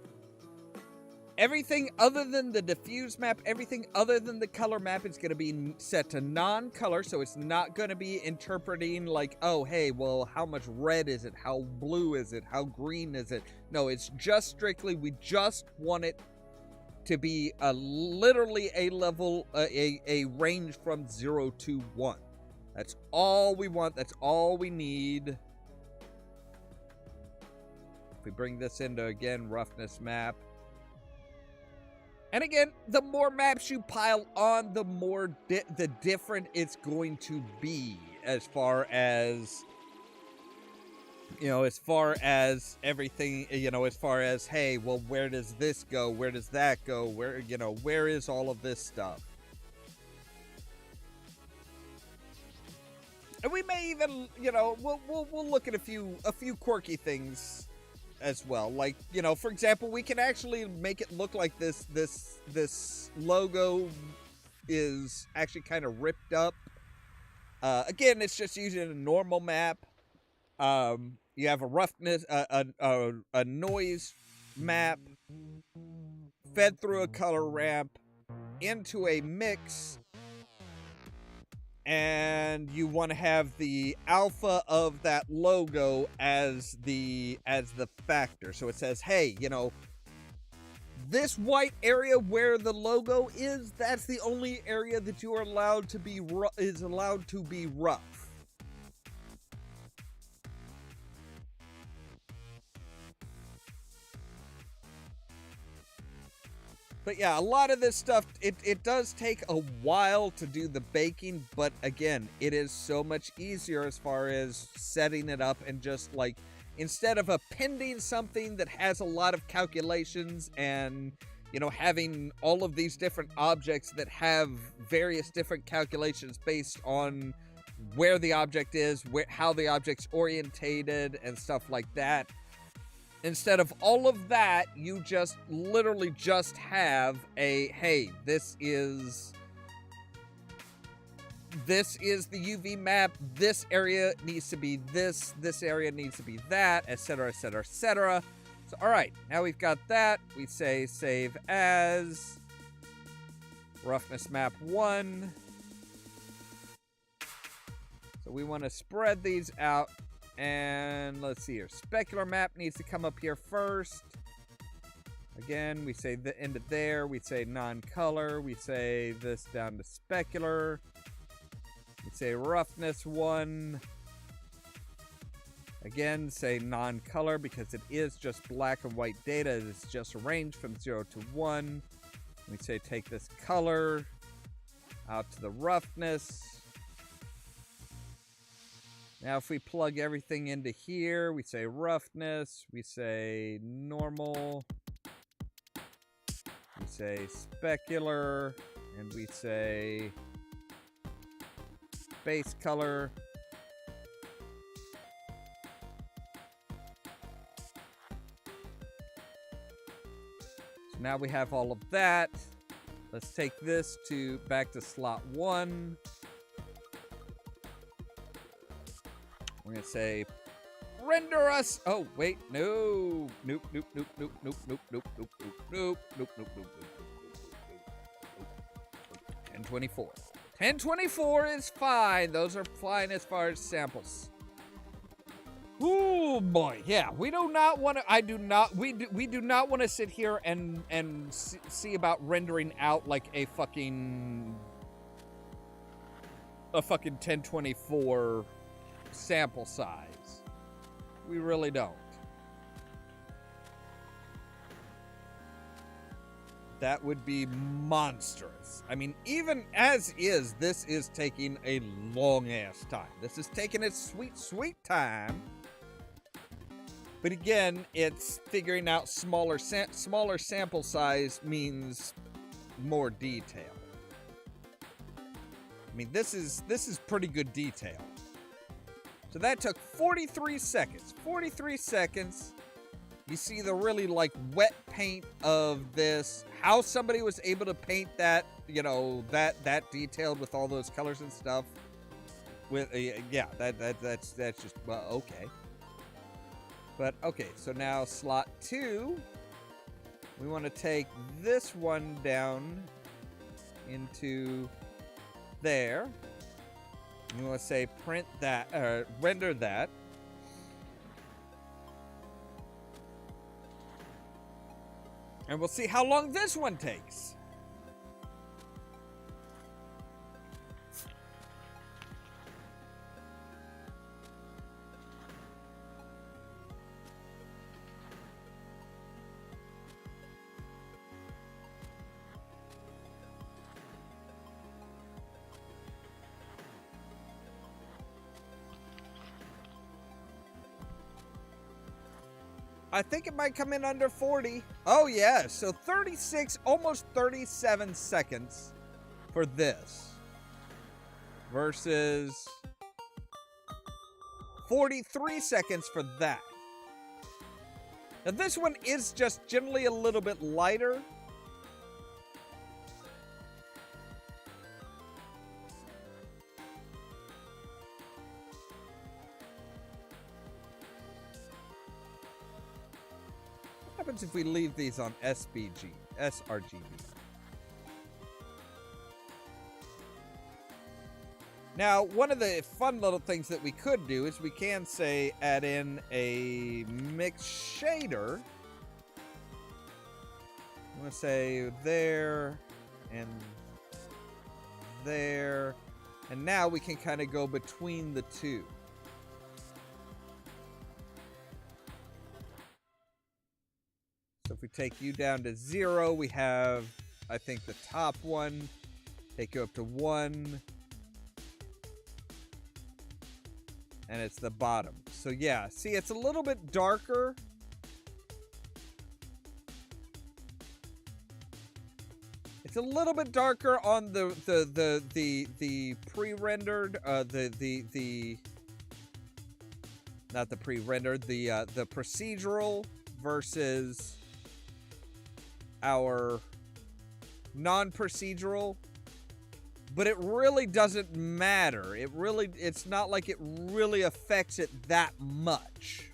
Everything other than the diffuse map, everything other than the color map is going to be set to non-color, so it's not going to be interpreting like, oh, hey, well, how much red is it? How blue is it? How green is it? No, it's just strictly, we just want it to be literally a level, a range from 0 to 1. That's all we want. That's all we need. If we bring this into, again, roughness map. And again, the more maps you pile on, the more the different it's going to be as far as, as far as everything, as far as, hey, well, where does this go? Where does that go? Where is all of this stuff? And we may even, we'll look at a few quirky things as well. Like, for example, we can actually make it look like this logo is actually kind of ripped up. Again, it's just using a normal map. You have a roughness, a noise map fed through a color ramp into a mix. And you want to have the alpha of that logo as the factor. So it says, hey, this white area where the logo is, that's the only area that you are allowed to be rough. But yeah, a lot of this stuff, it does take a while to do the baking, but again, it is so much easier as far as setting it up and just like, instead of appending something that has a lot of calculations and, having all of these different objects that have various different calculations based on where the object is, how the object's orientated and stuff like that. Instead of all of that, you just literally just have a, hey, this is the UV map, this area needs to be this area needs to be that, etc., etc., etc. So, all right, now we've got that. We say save as roughness map 1. So we want to spread these out. And let's see here. Specular map needs to come up here first. Again, we say the end of there. We say non-color. We say this down to specular. We say roughness 1. Again, say non-color because it is just black and white data. It's just a range from 0 to 1. We say take this color out to the roughness. Now, if we plug everything into here, we say roughness, we say normal, we say specular, and we say base color. So now we have all of that. Let's take this back to slot 1. We're going to say, render us. Oh, wait. No. Nope. 1024. 1024 is fine. Those are fine as far as samples. Ooh boy, yeah. We do not want to. We do not want to sit here and see about rendering out like a fucking 1024 sample size. We really don't. That would be monstrous. I mean, even as is, this is taking a long-ass time. This is taking its sweet, sweet time. But again, it's figuring out smaller sample size means more detail. I mean, this is pretty good detail. So that took 43 seconds. 43 seconds. You see the really like wet paint of this. How somebody was able to paint that, you know, that detailed with all those colors and stuff. With yeah, that's just well, okay. But okay, so now slot 2. We want to take this one down into there. We want to say print that, render that. And we'll see how long this one takes. I think it might come in under 40. Oh, yeah. So 36, almost 37 seconds for this. Versus 43 seconds for that. Now, this one is just generally a little bit lighter. What happens if we leave these on sRGB? Now, one of the fun little things that we could do is we can say add in a mix shader. I'm going to say there and there. And now we can kind of go between the two. So if we take you down to 0, we have, I think, the top one. Take you up to 1. And it's the bottom. So yeah, see, it's a little bit darker. It's a little bit darker on the pre-rendered, not the pre-rendered, the procedural versus our non-procedural, but it really doesn't matter. It's not like it really affects it that much.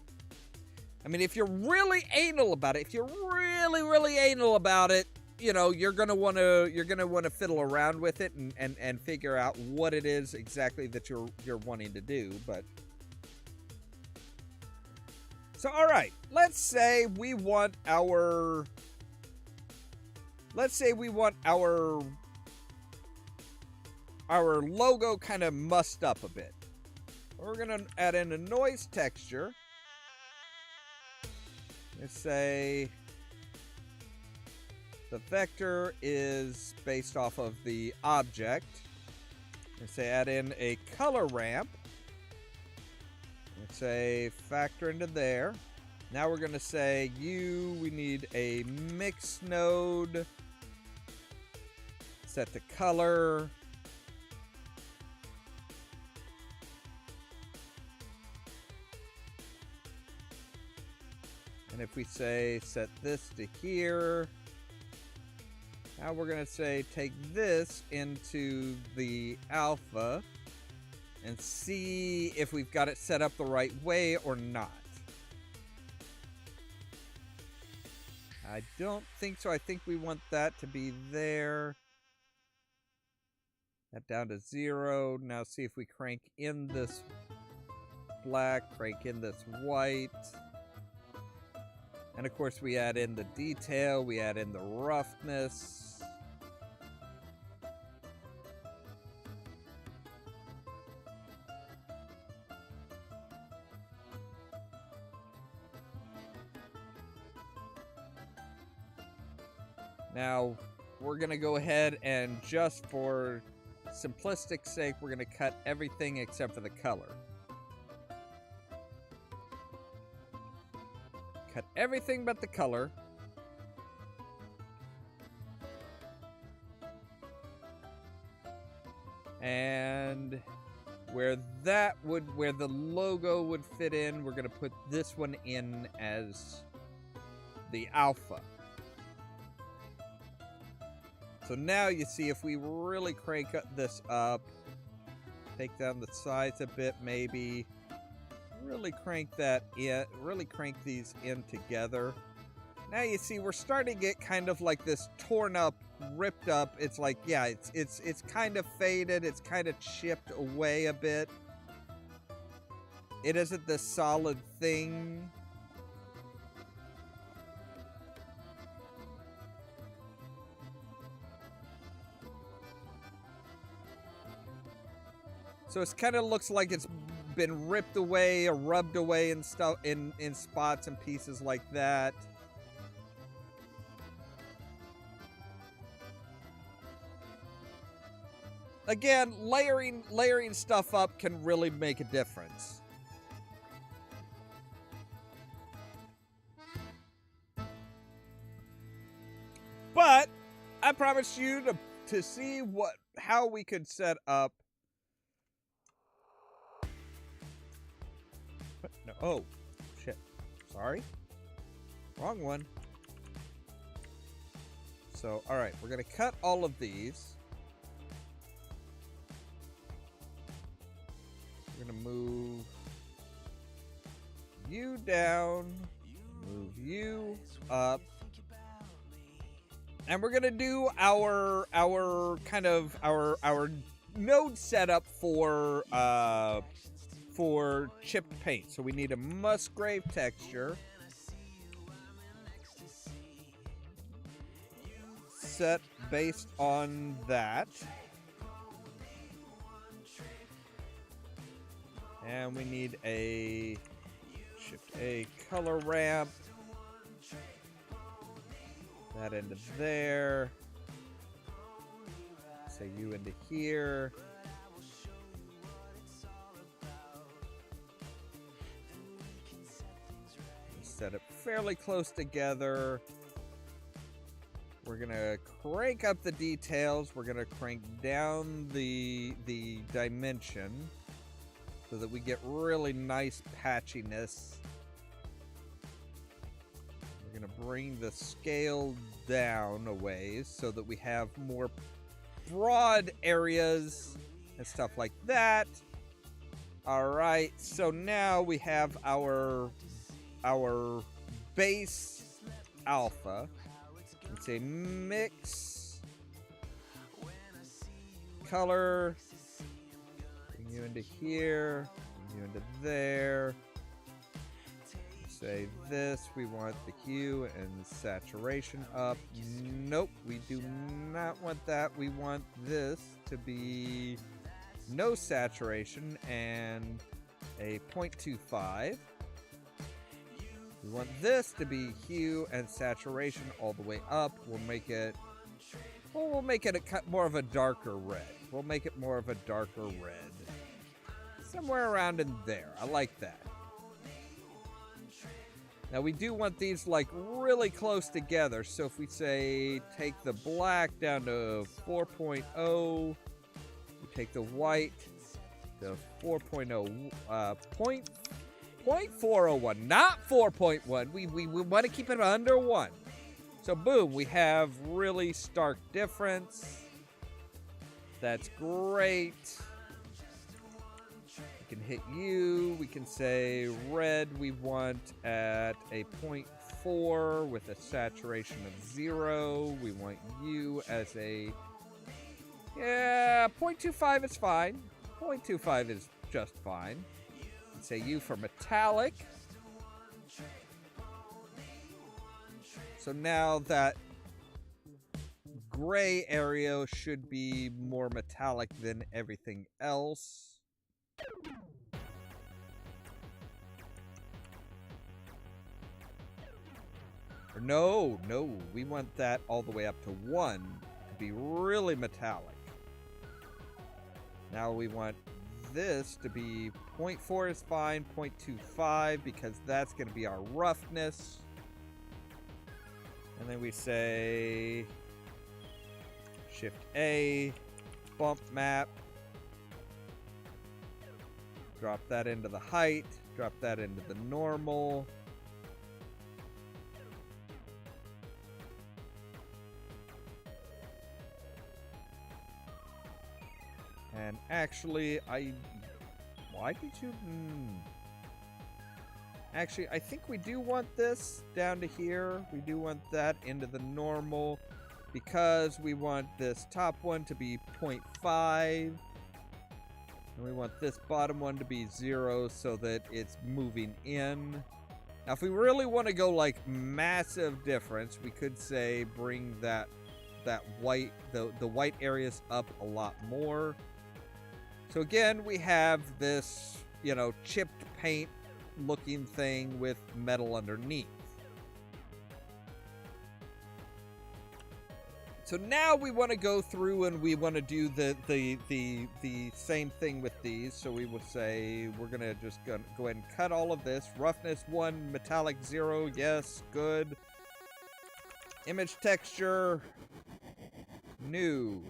I mean, if you're really anal about it, if you're really anal about it, you know, you're gonna want to fiddle around with it and figure out what it is exactly that you're wanting to do. But so, all right, let's say we want our logo kind of mussed up a bit. We're gonna add in a noise texture. Let's say the vector is based off of the object. Let's say add in a color ramp. Let's say factor into there. Now we're going to say we need a mix node. Set the color. And if we say set this to here, now we're going to say take this into the alpha and see if we've got it set up the right way or not. I don't think so. I think we want that to be there. That down to 0. Now see if we crank in this black, crank in this white. And of course we add in the detail, we add in the roughness. Now, we're going to go ahead and just for simplistic sake, we're going to cut everything except for the color. Cut everything but the color. And where the logo would fit in, we're going to put this one in as the alpha. So now you see if we really crank this up, take down the size a bit maybe, really crank that in, really crank these in together. Now you see we're starting to get kind of like this torn up, ripped up. It's like, yeah, it's kind of faded, it's kind of chipped away a bit. It isn't this solid thing. So it kind of looks like it's been ripped away or rubbed away and stuff in spots and pieces like that. Again, layering stuff up can really make a difference. But I promise you to see how we could set up. No, oh, shit. Sorry. Wrong one. So, alright, we're going to cut all of these. We're going to move you down, move you up. And we're going to do our node setup for chipped paint. So we need a Musgrave texture. Set based on that. And we need a Shift A color ramp. That into there. Say you into here. Set it fairly close together. We're gonna crank up the details. We're gonna crank down the dimension so that we get really nice patchiness. We're gonna bring the scale down a ways so that we have more broad areas and stuff like that. All right, so now we have our base alpha. Let's say mix color. Bring you into here. Bring you into there. Say this. We want the hue and saturation up. Nope, we do not want that. We want this to be no saturation and a 0.25. We want this to be hue and saturation all the way up. We'll make it more of a darker red. We'll make it more of a darker red. Somewhere around in there. I like that. Now we do want these like really close together. So if we say take the black down to 4.0, we take the white to 4.0, 0.401, not 4.1. We want to keep it under 1. So boom, we have really stark difference. That's great. We can hit you. We can say red we want at a 0.4 with a saturation of 0. We want you as a Yeah, 0.25 is fine. 0.25 is just fine. Let's say U for metallic. So now that gray area should be more metallic than everything else. Or no, we want that all the way up to 1 to be really metallic. Now we want this to be 0.4 is fine, 0.25 because that's going to be our roughness. And then we say Shift A, bump map, drop that into the height, drop that into the normal. And actually, why did you, Actually, I think we do want this down to here. We do want that into the normal because we want this top one to be 0.5. And we want this bottom one to be 0 so that it's moving in. Now, if we really want to go like massive difference, we could say bring that white, the white areas up a lot more. So again, we have this, you know, chipped paint looking thing with metal underneath. So now we want to go through and we want to do the same thing with these. So we will say we're gonna just go ahead and cut all of this. Roughness 1, metallic 0, yes, good. Image texture, new.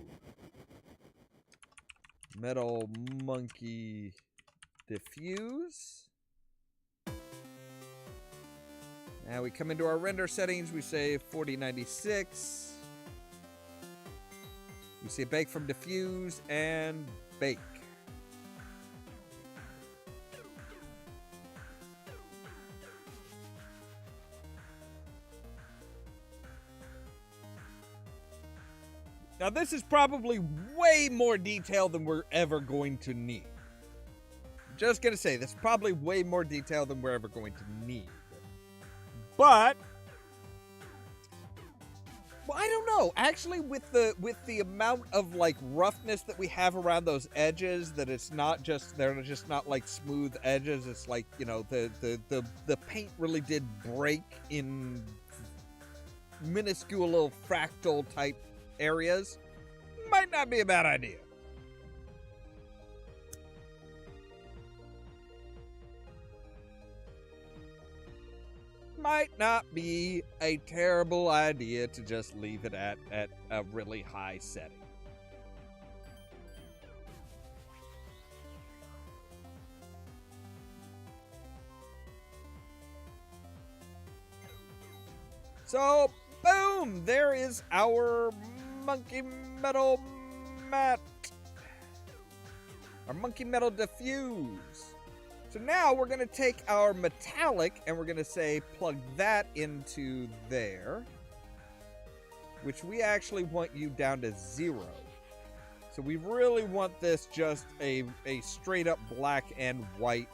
Metal monkey diffuse. Now we come into our render settings, we say 4096. We say bake from diffuse and bake. Now this is probably way more detail than we're ever going to need. Just gonna say, this is probably way more detail than we're ever going to need. But, well, I don't know. Actually, with the amount of like roughness that we have around those edges, that it's not just, they're just not like smooth edges. It's like, you know, the paint really did break in minuscule little fractal type areas. Might not be a bad idea. Might not be a terrible idea to just leave it at a really high setting. So, boom! There is our monkey metal matte. Our monkey metal diffuse. So now we're going to take our metallic and we're going to say plug that into there, which we actually want you down to 0. So we really want this just a straight up black and white,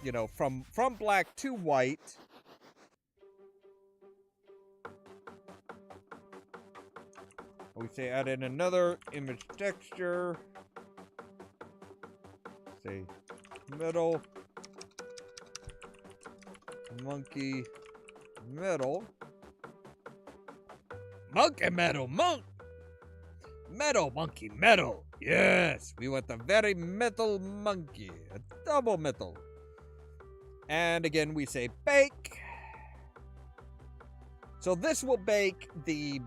you know, from black to white. We say add in another image texture. Say metal monkey metal metal monkey metal. Yes, we want the very metal monkey, a double metal. And again we say bake. So this will bake the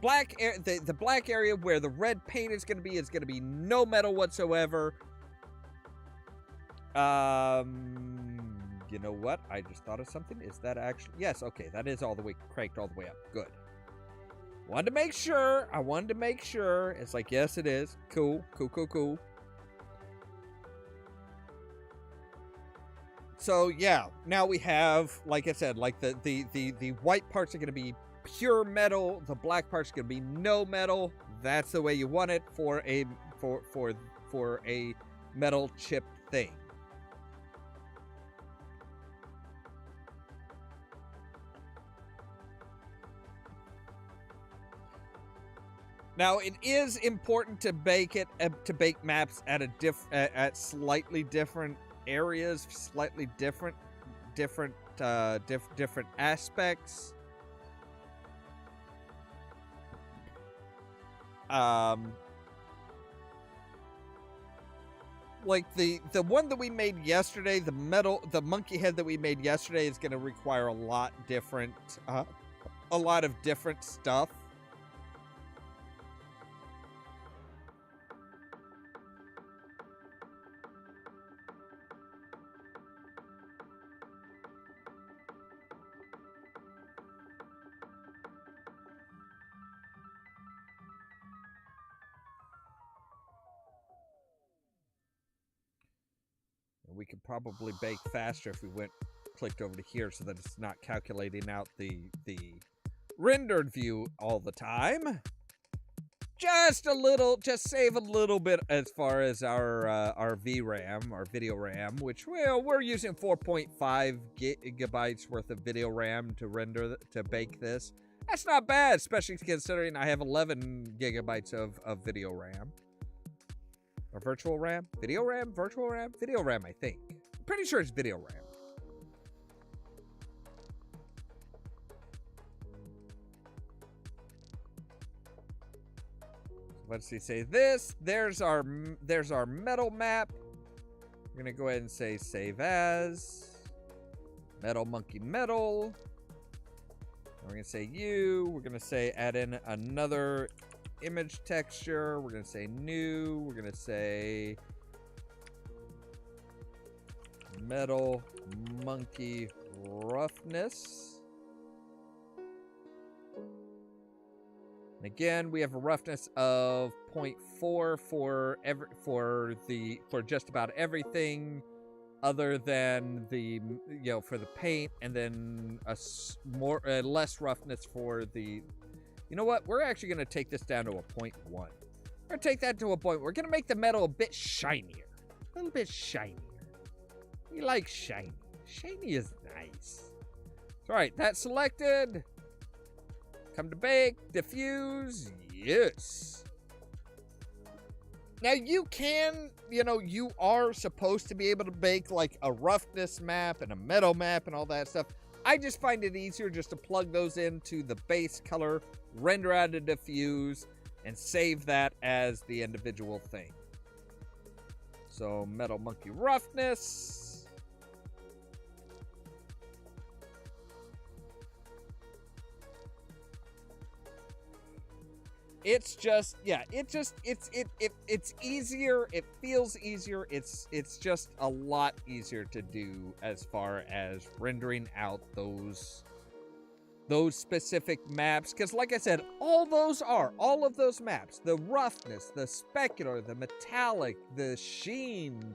black the black area where the red paint is going to be no metal whatsoever. You know what? I just thought of something. Is that actually... Yes, okay. That is all the way cranked all the way up. Good. Wanted to make sure. I wanted to make sure. It's like, yes, it is. Cool. Cool. So, yeah. Now we have, like I said, like the white parts are going to be pure metal. The black part's going to be no metal. That's the way you want it for a metal chip thing. Now, it is important to bake maps at slightly different areas, slightly different aspects. Like the one that we made yesterday, the monkey head that we made yesterday is going to require a lot of different stuff. We could probably bake faster if we clicked over to here so that it's not calculating out the rendered view all the time. Just save a little bit as far as our VRAM, our video RAM, which, well, we're using 4.5 gigabytes worth of video RAM to bake this. That's not bad, especially considering I have 11 gigabytes of video RAM. Or virtual RAM? Video RAM? Virtual RAM? Video RAM, I think. I'm pretty sure it's video RAM. Let's see, say this. There's our metal map. We're gonna go ahead and say save as. Metal monkey metal. And we're gonna say you. We're gonna say add in another image texture. We're gonna say new. We're gonna say metal monkey roughness. And again, we have a roughness of 0.4 for just about everything other than for the paint, and then less roughness for the. You know what? We're actually going to take this down to a 0.1. We're going to take that to a point. We're going to make the metal a bit shinier. A little bit shinier. We like shiny. Shiny is nice. All right, that's selected. Come to bake. Diffuse. Yes. Now, you can, you are supposed to be able to bake like a roughness map and a metal map and all that stuff. I just find it easier just to plug those into the base color, render out a diffuse, and save that as the individual thing. So, metal monkey roughness. It's just, yeah, it's easier. It feels easier. It's just a lot easier to do as far as rendering out those specific maps. Because like I said, all of those maps, the roughness, the specular, the metallic, the sheen,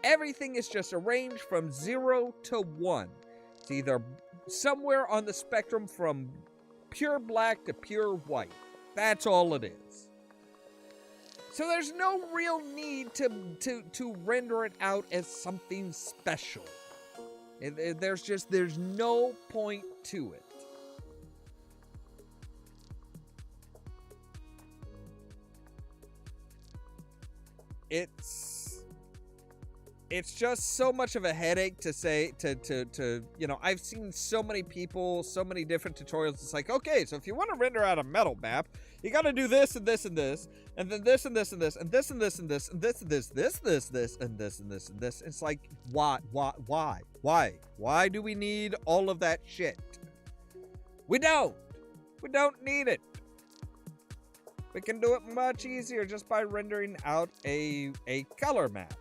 everything is just a range from 0 to 1. It's either somewhere on the spectrum from pure black to pure white. That's all it is. So there's no real need to render it out as something special. There's no point to it. It's just so much of a headache to say I've seen so many people, so many different tutorials. It's like, okay, so if you want to render out a metal map, you got to do this and this and this, and then this and this and this and this and this and this and this and this and this and this and this and this. It's like, why do we need all of that shit? We don't need it. We can do it much easier just by rendering out a color map.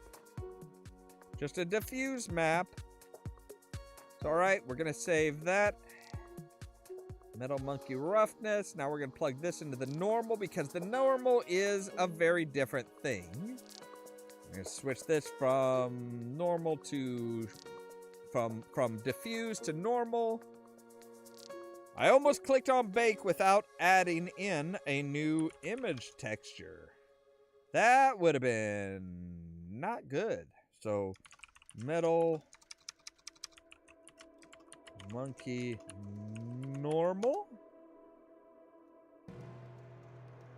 Just a diffuse map. It's all right. We're going to save that. Metal monkey roughness. Now we're going to plug this into the normal because the normal is a very different thing. I'm going to switch this from normal to from diffuse to normal. I almost clicked on bake without adding in a new image texture. That would have been not good. So, metal monkey normal.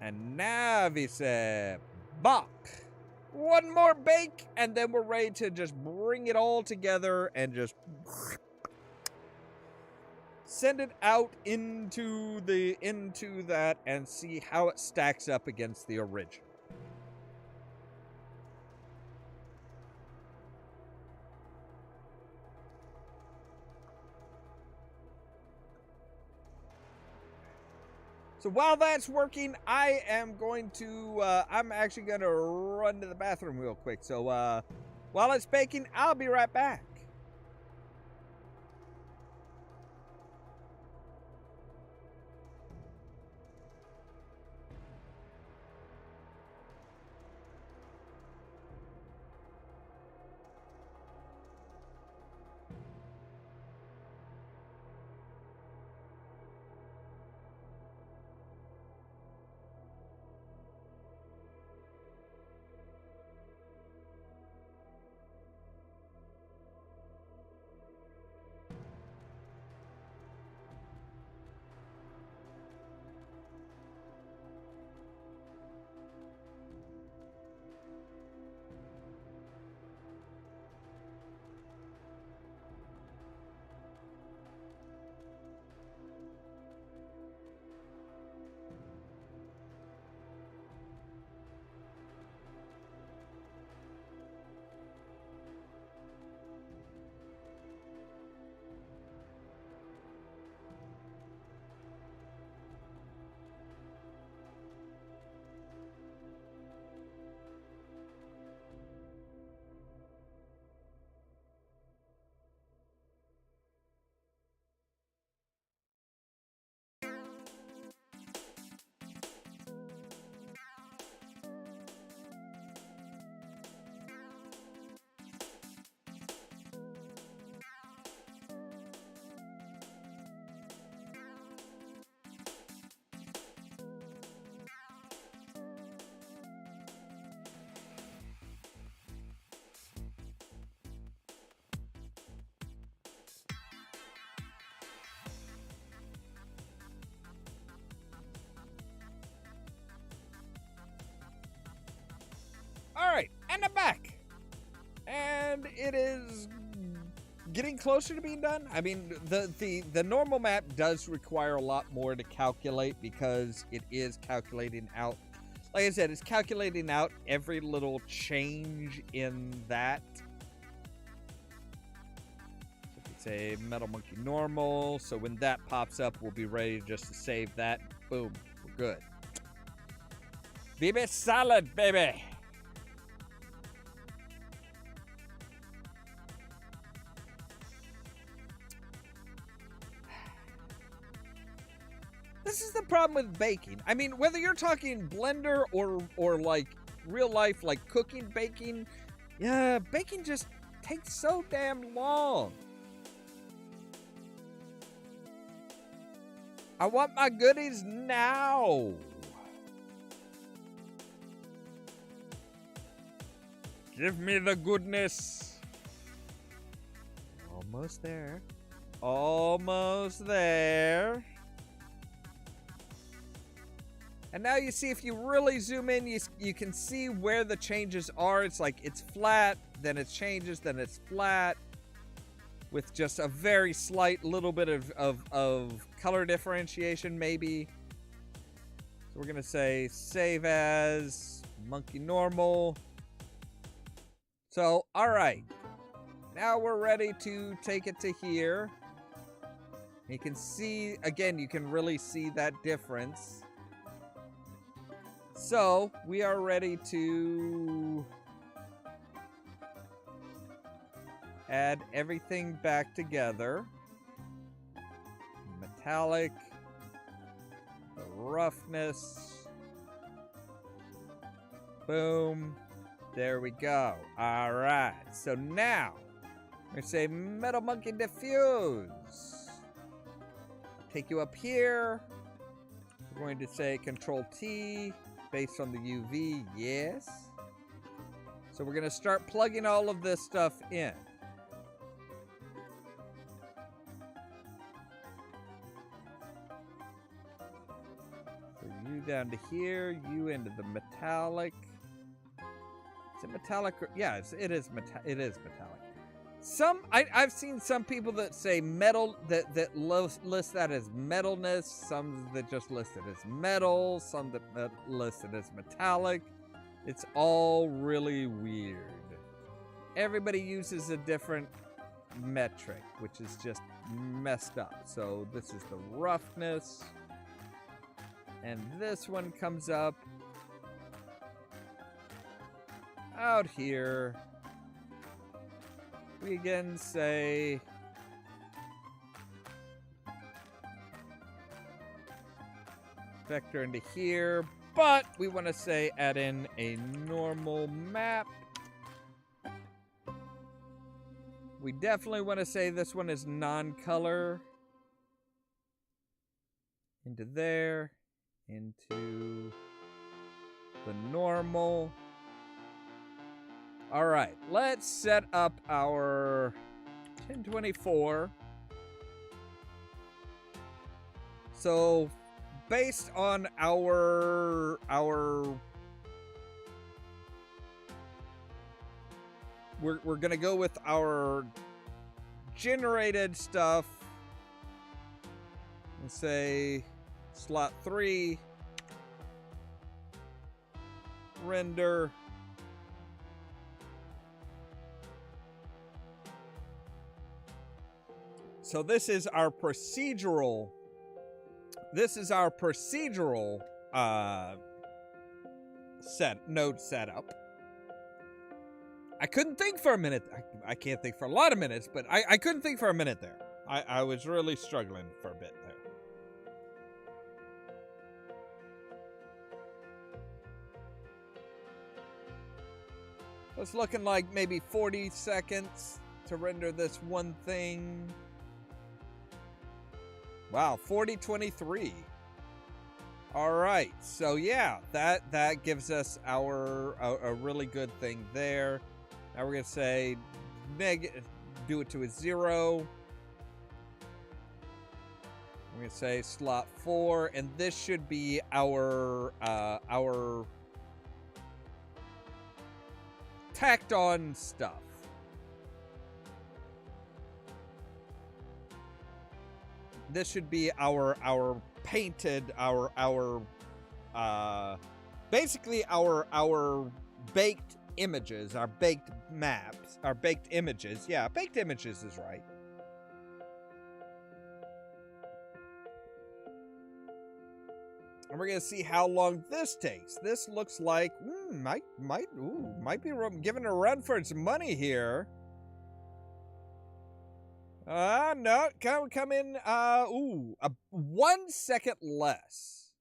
And now we say bak. One more bake, and then we're ready to just bring it all together and just send it out into that and see how it stacks up against the original. So while that's working, I am going to, I'm actually going to run to the bathroom real quick. So while it's baking, I'll be right back. All right, and I'm back. And it is getting closer to being done. I mean, the normal map does require a lot more to calculate because it is calculating out, like I said, it's calculating out every little change in that. So if we say Metal Monkey normal, so when that pops up, we'll be ready just to save that. Boom, we're good. Baby salad, baby. This is the problem with baking. I mean, whether you're talking blender or like real life, like cooking, baking, yeah, baking just takes so damn long. I want my goodies now. Give me the goodness. Almost there. Almost there. And now you see, if you really zoom in, you can see where the changes are. It's like it's flat, then it changes, then it's flat, with just a very slight little bit of color differentiation, maybe. So we're going to say save as monkey normal. So, all right. Now we're ready to take it to here. You can see, again, you can really see that difference. So, we are ready to add everything back together. Metallic, the roughness. Boom. There we go. All right. So now, we say Metal Monkey Diffuse. take you up here. We're going to say Control T based on the UV. Yes. So we're going to start plugging all of this stuff in. So you down to here, you into the metallic. Is it metallic? Yeah, it is metallic. I've seen some people that say metal, that list that as metalness, some that just list it as metal, some that list it as metallic. It's all really weird. Everybody uses a different metric, which is just messed up. So this is the roughness. And this one comes up out here. We again say vector into here, but we want to say add in a normal map. We definitely want to say this one is non-color. Into there, into the normal. All right, let's set up our 1024. So, based on our we're gonna go with our generated stuff and say slot 3 render. So this is our procedural. This is our procedural node setup. I couldn't think for a minute. I can't think for a lot of minutes, but I couldn't think for a minute there. I was really struggling for a bit there. It's looking like maybe 40 seconds to render this one thing. Wow, 4023. All right, so yeah, that gives us a really good thing there. Now we're gonna say do it to a 0. We're gonna say slot 4, and this should be our tacked on stuff. This should be our painted, basically our baked images, our baked maps, our baked images. Yeah, baked images is right. And we're gonna see how long this takes. This looks like might be giving a run for its money here. No, come in, 1 second less.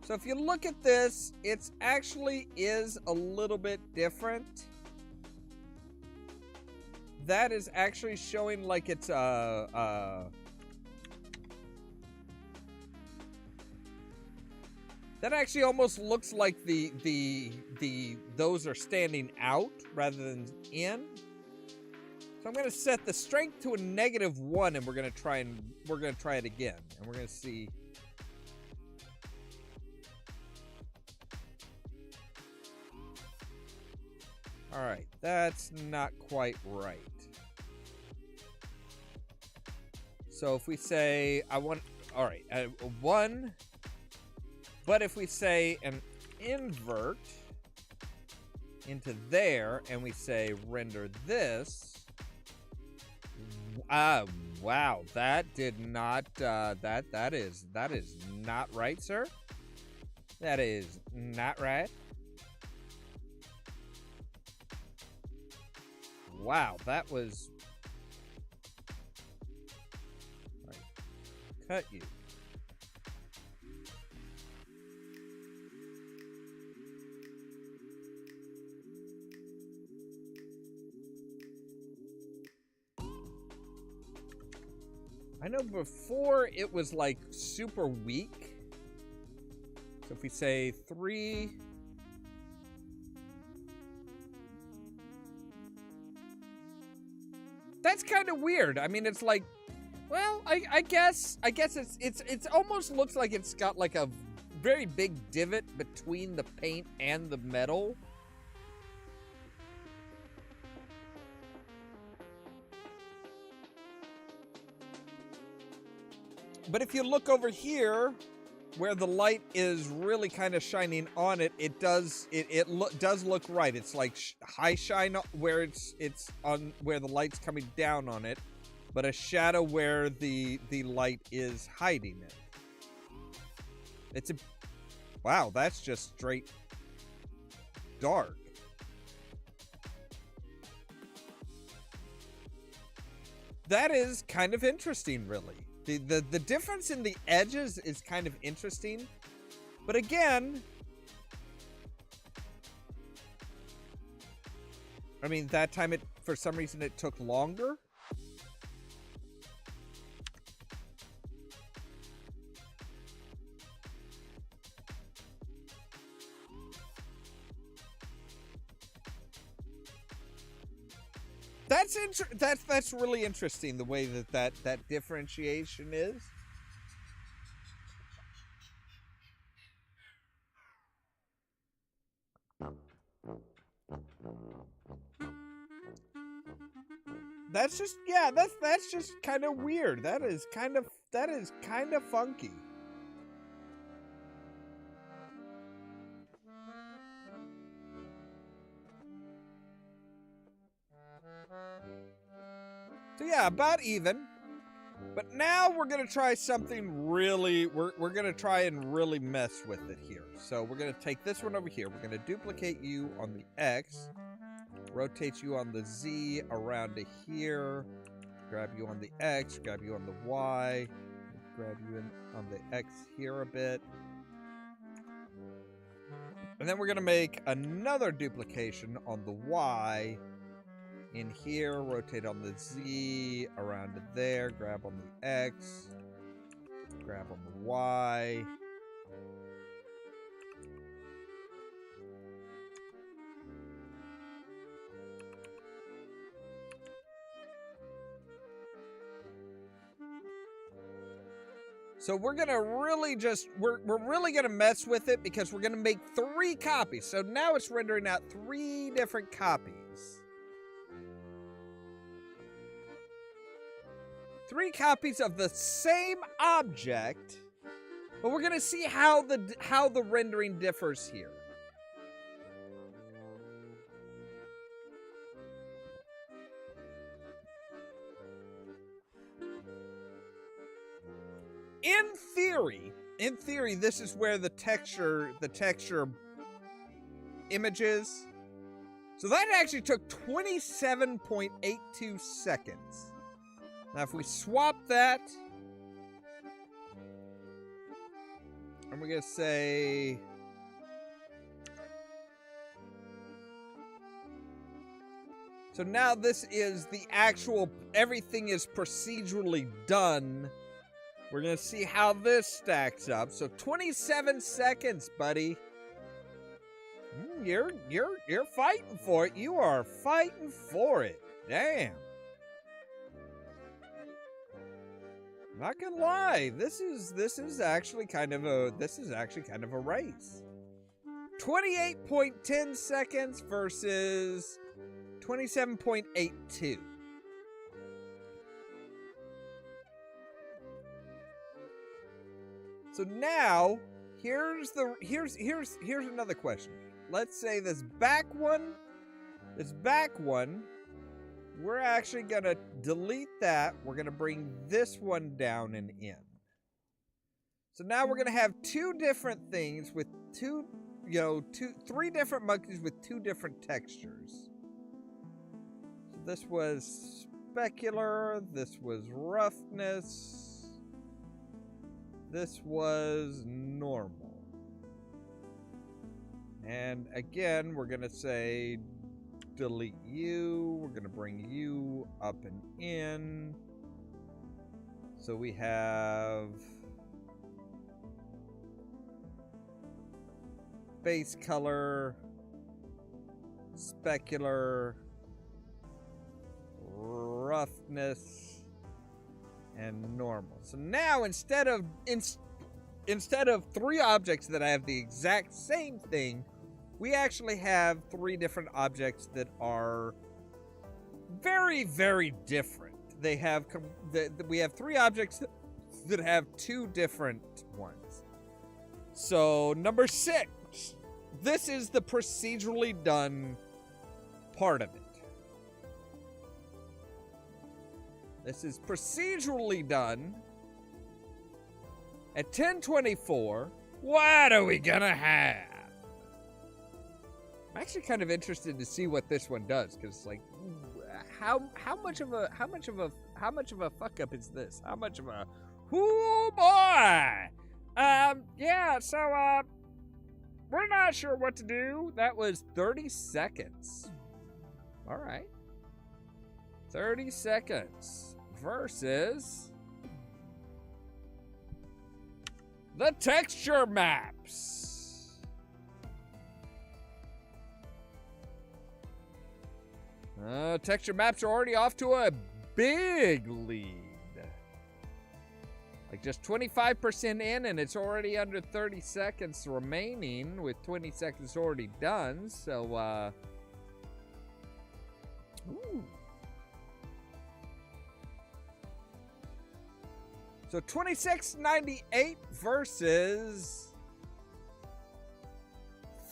So if you look at this, it's actually is a little bit different. That is actually showing like it's, that actually almost looks like those are standing out rather than in. So I'm going to set the strength to a -1, and we're going to try it again, and we're going to see. All right, that's not quite right. So if we say all right, 1, but if we say an invert into there, and we say render this. Wow, that did not, that is not right, sir. That is not right. Wow, that was... All right, cut you. I know before it was like super weak. So if we say 3, that's kind of weird. I mean, it's like, well, I guess it's almost looks like it's got like a very big divot between the paint and the metal. But if you look over here, where the light is really kind of shining on it, it does look right. It's like high shine where it's on where the light's coming down on it, but a shadow where the light is hiding it. It's a wow. That's just straight dark. That is kind of interesting, really. The difference in the edges is kind of interesting. But again, I mean, that time for some reason it took longer. That's really interesting, the way that differentiation is. That's just that's just kind of weird. That is kind of funky. So yeah, about even. But now we're gonna try something really. We're gonna try and really mess with it here. So we're gonna take this one over here. We're gonna duplicate you on the X, rotate you on the Z around to here, grab you on the X, grab you on the Y, grab you on the X here a bit, and then we're gonna make another duplication on the Y. In here, rotate on the Z, around to there, grab on the X, grab on the Y. So we're gonna really we're really gonna mess with it, because we're gonna make 3 copies. So now it's rendering out 3 different copies. 3 copies of the same object, but we're gonna see how the rendering differs here. In theory, this is where the texture images. So that actually took 27.82 seconds. Now, if we swap that, and we're going to say, so now this is the actual, everything is procedurally done. We're going to see how this stacks up. So 27 seconds, buddy. You're fighting for it. You are fighting for it. Damn. Not gonna lie, this is actually kind of a race. 28.10 seconds versus 27.82. So now here's another question. Let's say this back one, we're actually gonna delete that. We're gonna bring this one down and in. So now we're gonna have 2 different things with 3 different monkeys with 2 different textures. So this was specular, this was roughness, this was normal. And again, we're gonna say delete you. We're going to bring you up and in. So we have base color, specular, roughness, and normal. So now instead of three objects that have the exact same thing, we actually have three different objects that are very, very different. We have three objects that have two different ones. So number 6, this is the procedurally done part of it. This is procedurally done at 10:24. What are we gonna have? I'm actually kind of interested to see what this one does, because like, how much of a fuck up is this? How much of a, oh boy? Yeah. So we're not sure what to do. That was 30 seconds. All right. 30 seconds versus the texture maps. Texture maps are already off to a big lead. Like just 25% in, and it's already under 30 seconds remaining with 20 seconds already done. So, ooh. So 26.98 versus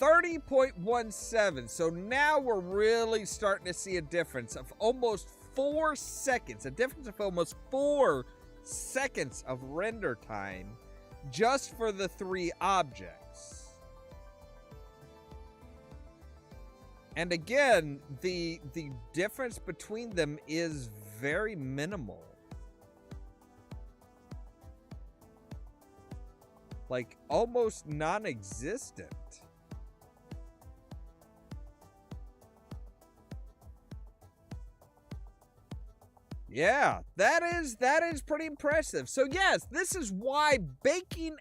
30.17. So now we're really starting to see a difference of almost 4 seconds. A difference of almost 4 seconds of render time just for the three objects. And again, the difference between them is very minimal. Like almost non-existent. Yeah, that is pretty impressive. So yes, this is why baking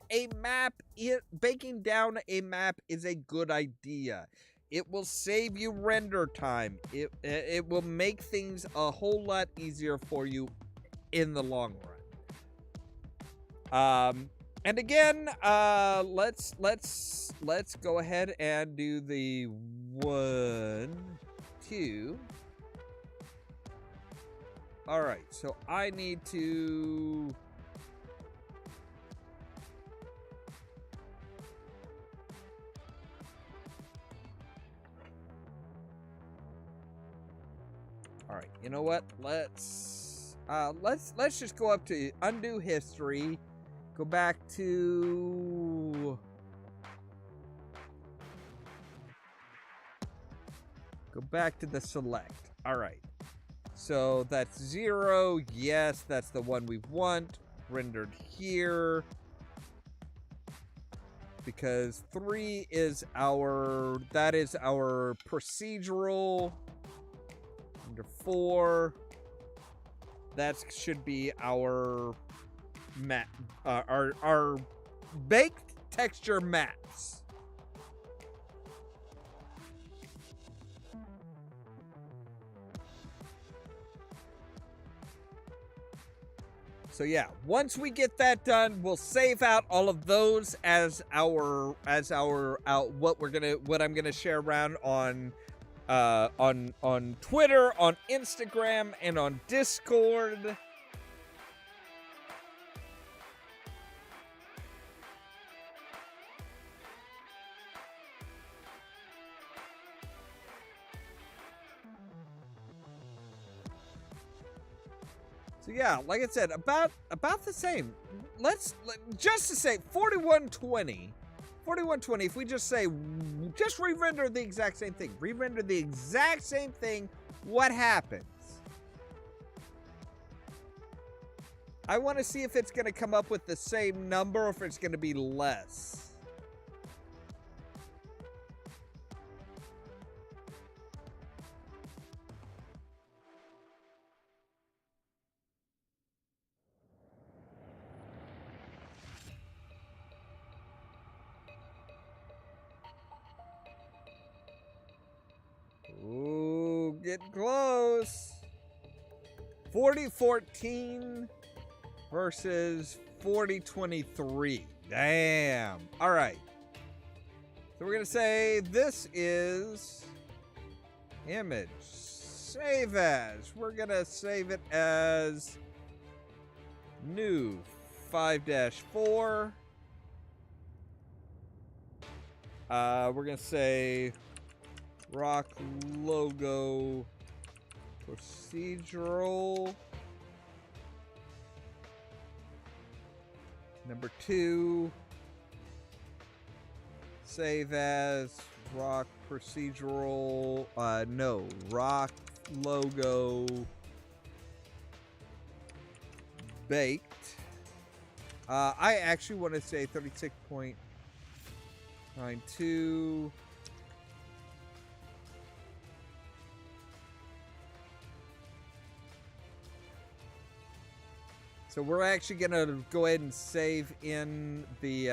down a map is a good idea. It will save you render time. It will make things a whole lot easier for you in the long run. And again, let's go ahead and do the 1, 2. All right, so I need to. All right, you know what? Let's just go up to undo history. Go back to. Go back to the select. All right. So that's 0. Yes, that's the one we want. Rendered here. Because 3 is our. That is our procedural. Under 4. That should be our matte. Our baked texture mattes. So yeah, once we get that done, we'll save out all of those as our what I'm gonna share around on Twitter, on Instagram, and on Discord. So yeah, like I said, about the same. Just to say 4120. 4120, if we just say, just re-render the exact same thing. Re-render the exact same thing, what happens? I want to see if it's going to come up with the same number or if it's going to be less. Getting close. 4014 versus 4023. Damn. All right. So we're going to say this is image. Save as. We're going to save it as new 5-4. We're going to say rock logo procedural. Number 2. Save as rock procedural. No, rock logo baked. I actually want to say 36.92. So we're actually gonna go ahead and save in the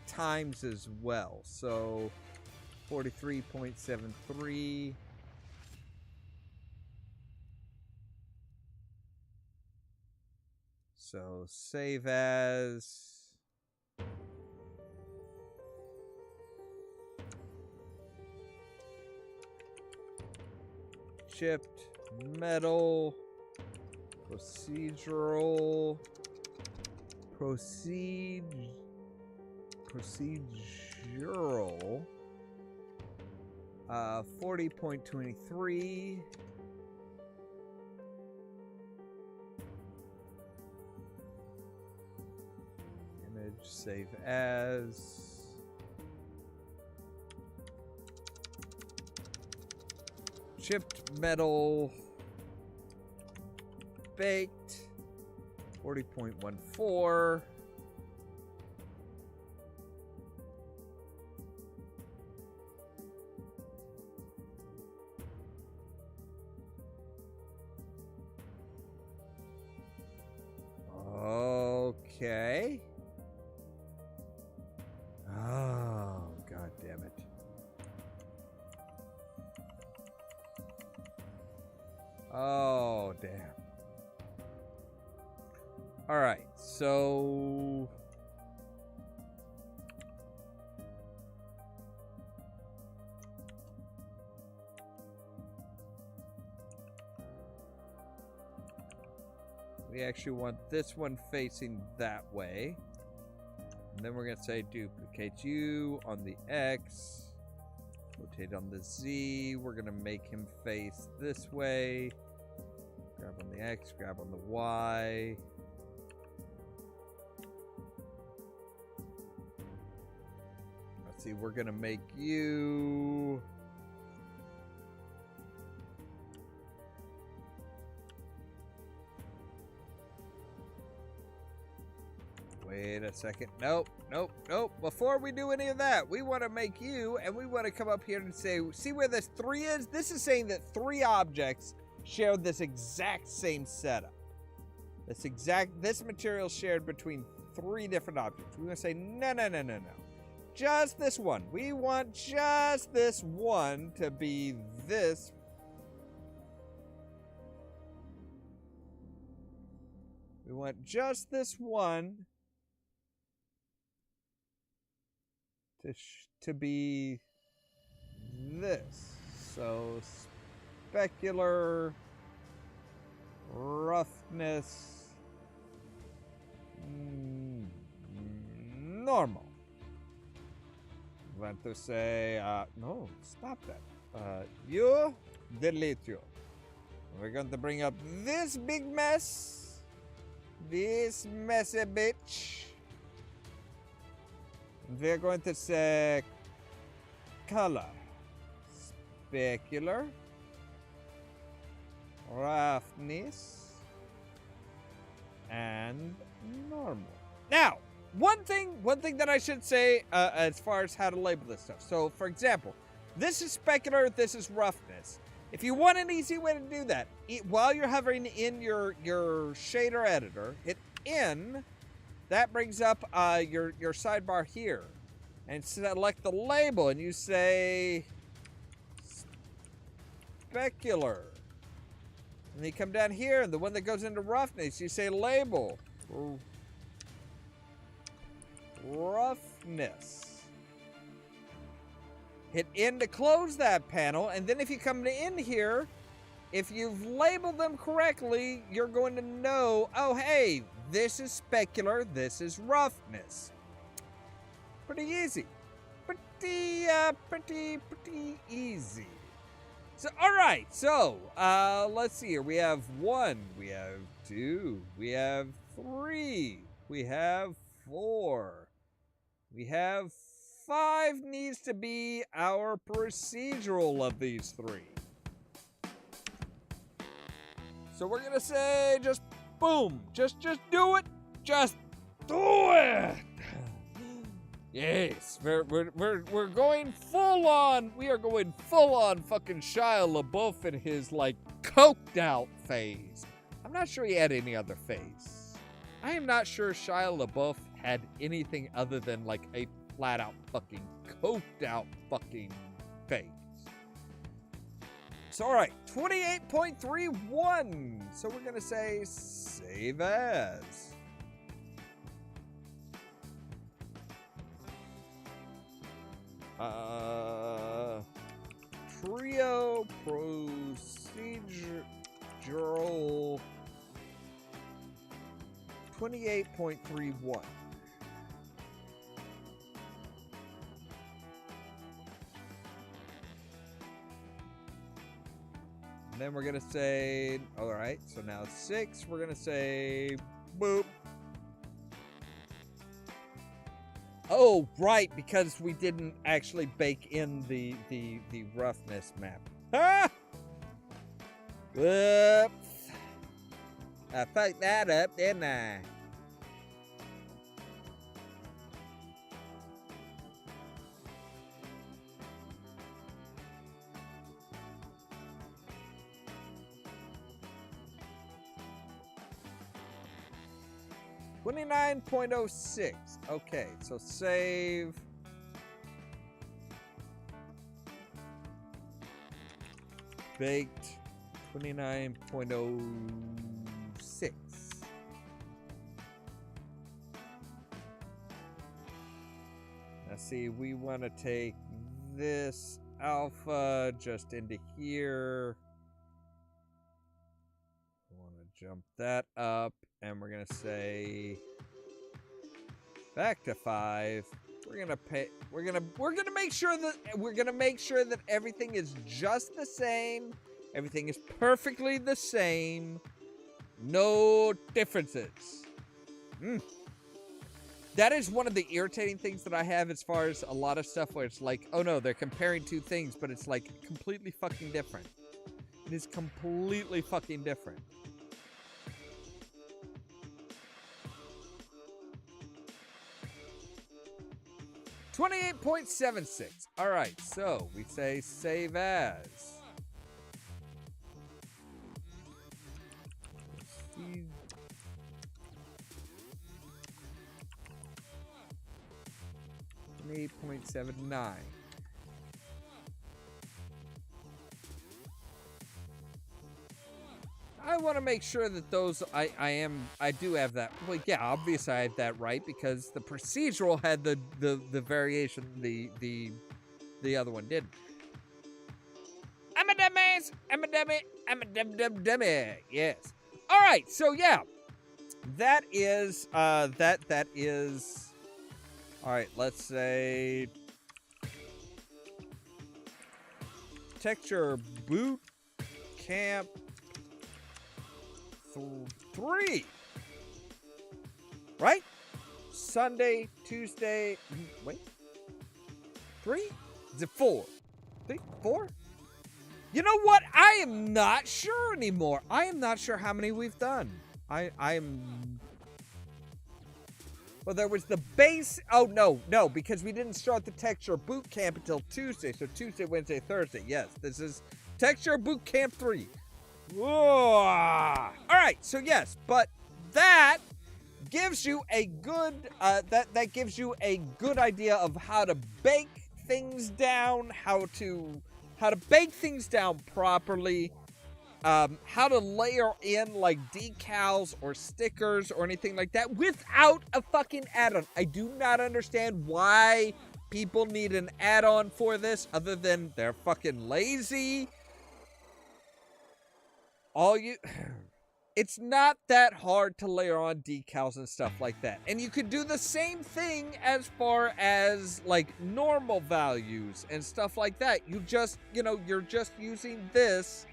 times as well. So 43.73. So save as. Chipped metal procedural procedural 40.23. Image save as. Chipped metal baked 40.14. Okay. Oh, god damn it. Oh, damn. All right, so we actually want this one facing that way. And then we're going to say duplicate you on the X, rotate on the Z. We're going to make him face this way. Grab on the X, grab on the Y. Let's see, we're going to make you... Wait a second. Nope. Before we do any of that, we want to make you, and we want to come up here and say, see where this 3 is? This is saying that 3 objects share this exact same setup. This material shared between 3 different objects. We're going to say, no. Just this one. We want just this one to be this. We want just this one to be this. So specular roughness normal. I want to say no, stop that. You delete you. We're going to bring up this big mess, this messy bitch. We're going to say color, specular, roughness, and normal. Now, one thing that I should say as far as how to label this stuff. So, for example, this is specular, this is roughness. If you want an easy way to do that, while you're hovering in your shader editor, hit in. That brings up your sidebar here. And select the label, and you say specular. And then you come down here, and the one that goes into roughness, you say label. Roughness. Hit N to close that panel, and then if you come to in here, if you've labeled them correctly, you're going to know, oh, hey, this is specular, this is roughness. Pretty easy. Pretty easy. So, all right. So, let's see here. We have 1, we have 2, we have 3, we have 4, we have 5 needs to be our procedural of these 3. So we're gonna say just boom, just do it, just do it. Yes, we're going full on. We are going full on fucking Shia LaBeouf in his like coked out phase. I'm not sure he had any other phase. I am not sure Shia LaBeouf had anything other than like a flat out fucking coked out fucking phase. So all right, 28.31. So we're gonna say save as. Trio procedural 28.31. And then we're gonna say, all right, so now it's 6, we're gonna say boop. Oh, right, because we didn't actually bake in the roughness map. Ah! Whoops. I fucked that up, didn't I? $29.06. Okay, so save. Baked 29.06. Now see, we want to take this alpha just into here. I want to jump that up. And we're gonna say back to 5. We're gonna make sure that everything is just the same. Everything is perfectly the same. No differences. That is one of the irritating things that I have as far as a lot of stuff where it's like, oh no, they're comparing 2 things, but it's like completely fucking different. It is completely fucking different. $28.76. All right, so we say save as. $28.79. I want to make sure that those I do have that. Well, yeah, obviously I have that right because the procedural had the variation the other one didn't. I'm a dumbass. I'm a dummy. I'm a dummy. Yes. All right. So yeah, that is that is. All right. Let's say texture boot camp. 3, right? Sunday, Tuesday. Wait, 3? Is it 4? 3, 4? You know what? I am not sure anymore. I am not sure how many we've done. I'm. Well, there was the base. Oh no, because we didn't start the texture boot camp until Tuesday. So Tuesday, Wednesday, Thursday. Yes, this is texture boot camp 3. Whoa. All right, so yes, but that gives you a good that gives you a good idea of how to bake things down, how to how to bake things down properly, how to layer in like decals or stickers or anything like that without a fucking add-on. I do not understand why people need an add-on for this other than they're fucking lazy. It's not that hard to layer on decals and stuff like that. And you could do the same thing as far as like normal values and stuff like that. You just, you're just using this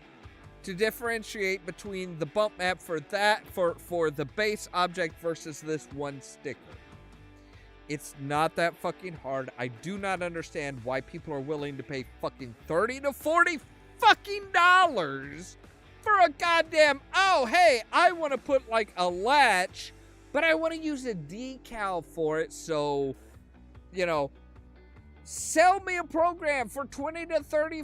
to differentiate between the bump map for the base object versus this one sticker. It's not that fucking hard. I do not understand why people are willing to pay fucking $30 to $40 fucking dollars for a goddamn, oh, hey, I want to put like a latch, but I want to use a decal for it. So, sell me a program for 20 to 30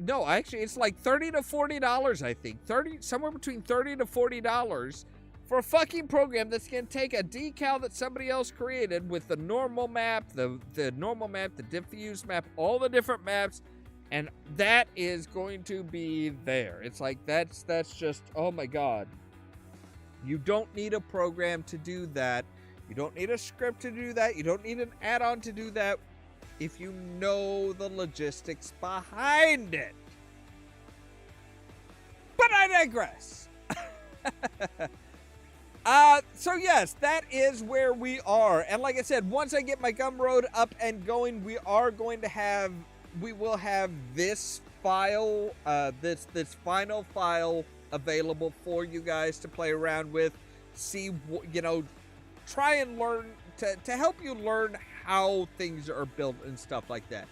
no, actually it's like $30 to $40, I think. Somewhere between $30 to $40 for a fucking program that's going to take a decal that somebody else created with the normal map, the normal map, the diffuse map, all the different maps, and that is going to be there. It's like that's just, oh my god. You don't need a program to do that. You don't need a script to do that. You don't need an add-on to do that if you know the logistics behind it. But I digress. So yes, that is where we are. And like I said, once I get my Gumroad up and going, we will have this file, this final file available for you guys to play around with. See, try and learn to help you learn how things are built and stuff like that.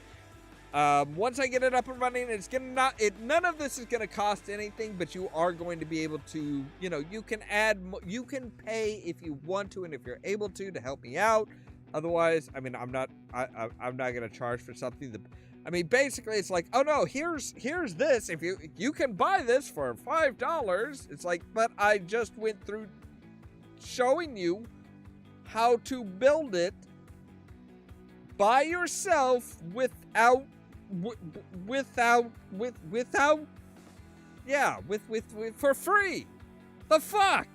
Once I get it up and running, none of this is gonna cost anything, but you are going to be able to, you can pay if you want to and if you're able to help me out. Otherwise, I mean, I'm not gonna charge for something that, I mean, basically it's like, oh no, here's this. If you can buy this for $5. It's like, but I just went through showing you how to build it by yourself for free. The fuck?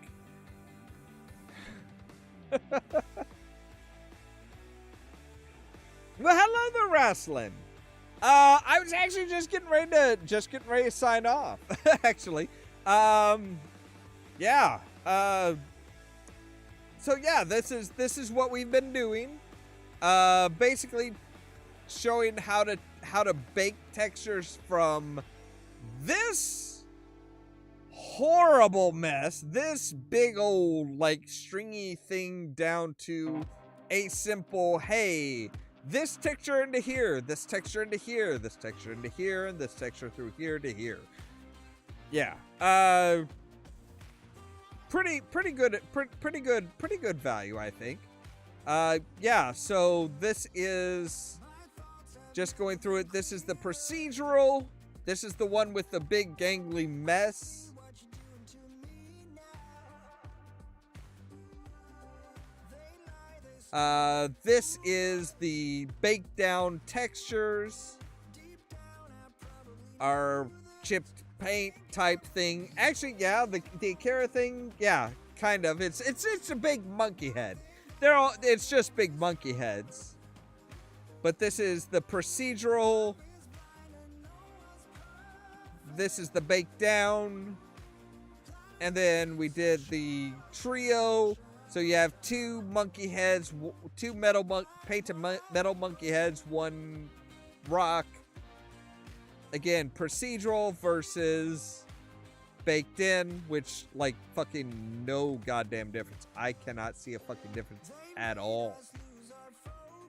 Well, hello there, wrestling. I was actually just getting ready to sign off. Actually, yeah. So yeah, this is what we've been doing. Basically showing how to bake textures from this horrible mess, this big old like stringy thing, down to a simple, hey, this texture into here, this texture into here, this texture into here, and this texture through here to here. Yeah. Pretty good value, I think. Yeah, so this is just going through it. This is the procedural. This is the one with the big gangly mess. This is the baked down textures. Our chipped paint type thing. Actually, yeah, the Akira thing, yeah, kind of. It's a big monkey head. It's just big monkey heads. But this is the procedural. This is the baked down. And then we did the trio. So you have two monkey heads, two painted metal monkey heads, one rock. Again, procedural versus baked in, which, like, fucking no goddamn difference. I cannot see a fucking difference at all.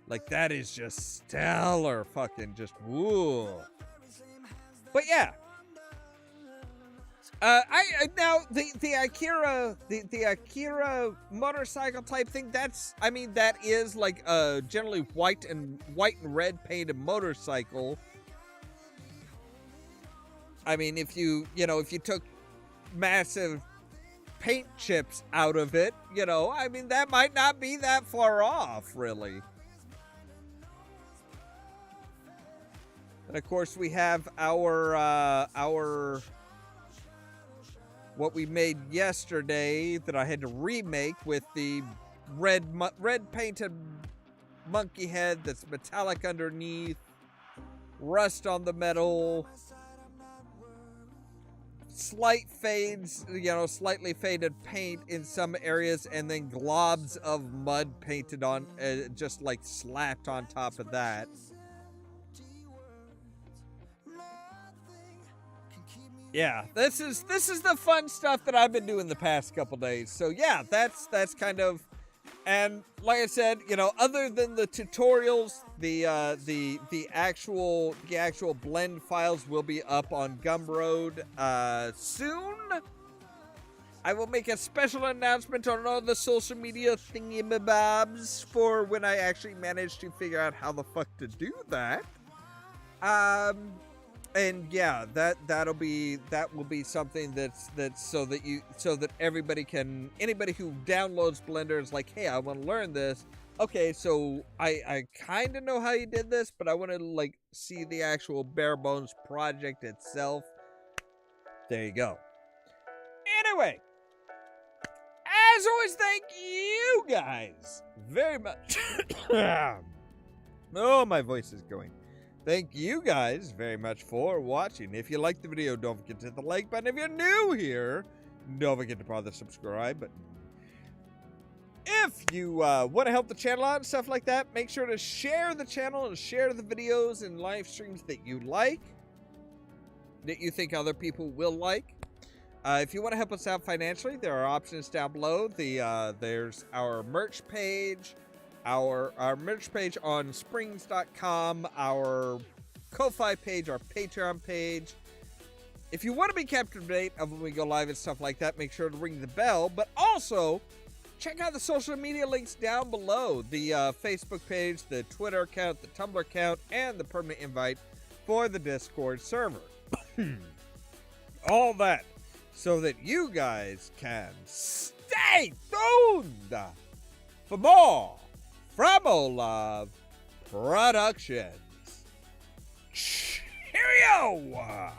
Like, that is just stellar fucking just, woo. But yeah. Now the Akira motorcycle type thing, that is like a generally white and red painted motorcycle. I mean, if you took massive paint chips out of it, I mean, that might not be that far off, really. And of course, we have our what we made yesterday that I had to remake with the red painted monkey head that's metallic underneath, rust on the metal, slight fades, slightly faded paint in some areas, and then globs of mud painted on, just like slapped on top of that. Yeah, this is the fun stuff that I've been doing the past couple days. So yeah, that's kind of, and like I said, other than the tutorials, the actual blend files will be up on Gumroad soon. I will make a special announcement on all the social media thingy-mabobs for when I actually manage to figure out how the fuck to do that. And yeah, that will be something that's so that anybody who downloads Blender is like, hey, I want to learn this. Okay, so I kind of know how you did this, but I want to like see the actual bare bones project itself. There you go. Anyway, as always, thank you guys very much. Oh, my voice is going. Thank you guys very much for watching. If you liked the video, don't forget to hit the like button. If you're new here, don't forget to press the subscribe button. If you want to help the channel out and stuff like that, make sure to share the channel and share the videos and live streams that you like, that you think other people will like. If you want to help us out financially, there are options down below. There's our merch page. Our merch page on springs.com, our Ko-Fi page, our Patreon page. If you want to be kept up to date of when we go live and stuff like that, make sure to ring the bell. But also, check out the social media links down below. The Facebook page, the Twitter account, the Tumblr account, and the permanent invite for the Discord server. All that so that you guys can stay tuned for more from Ollamh Productions. Cheerio!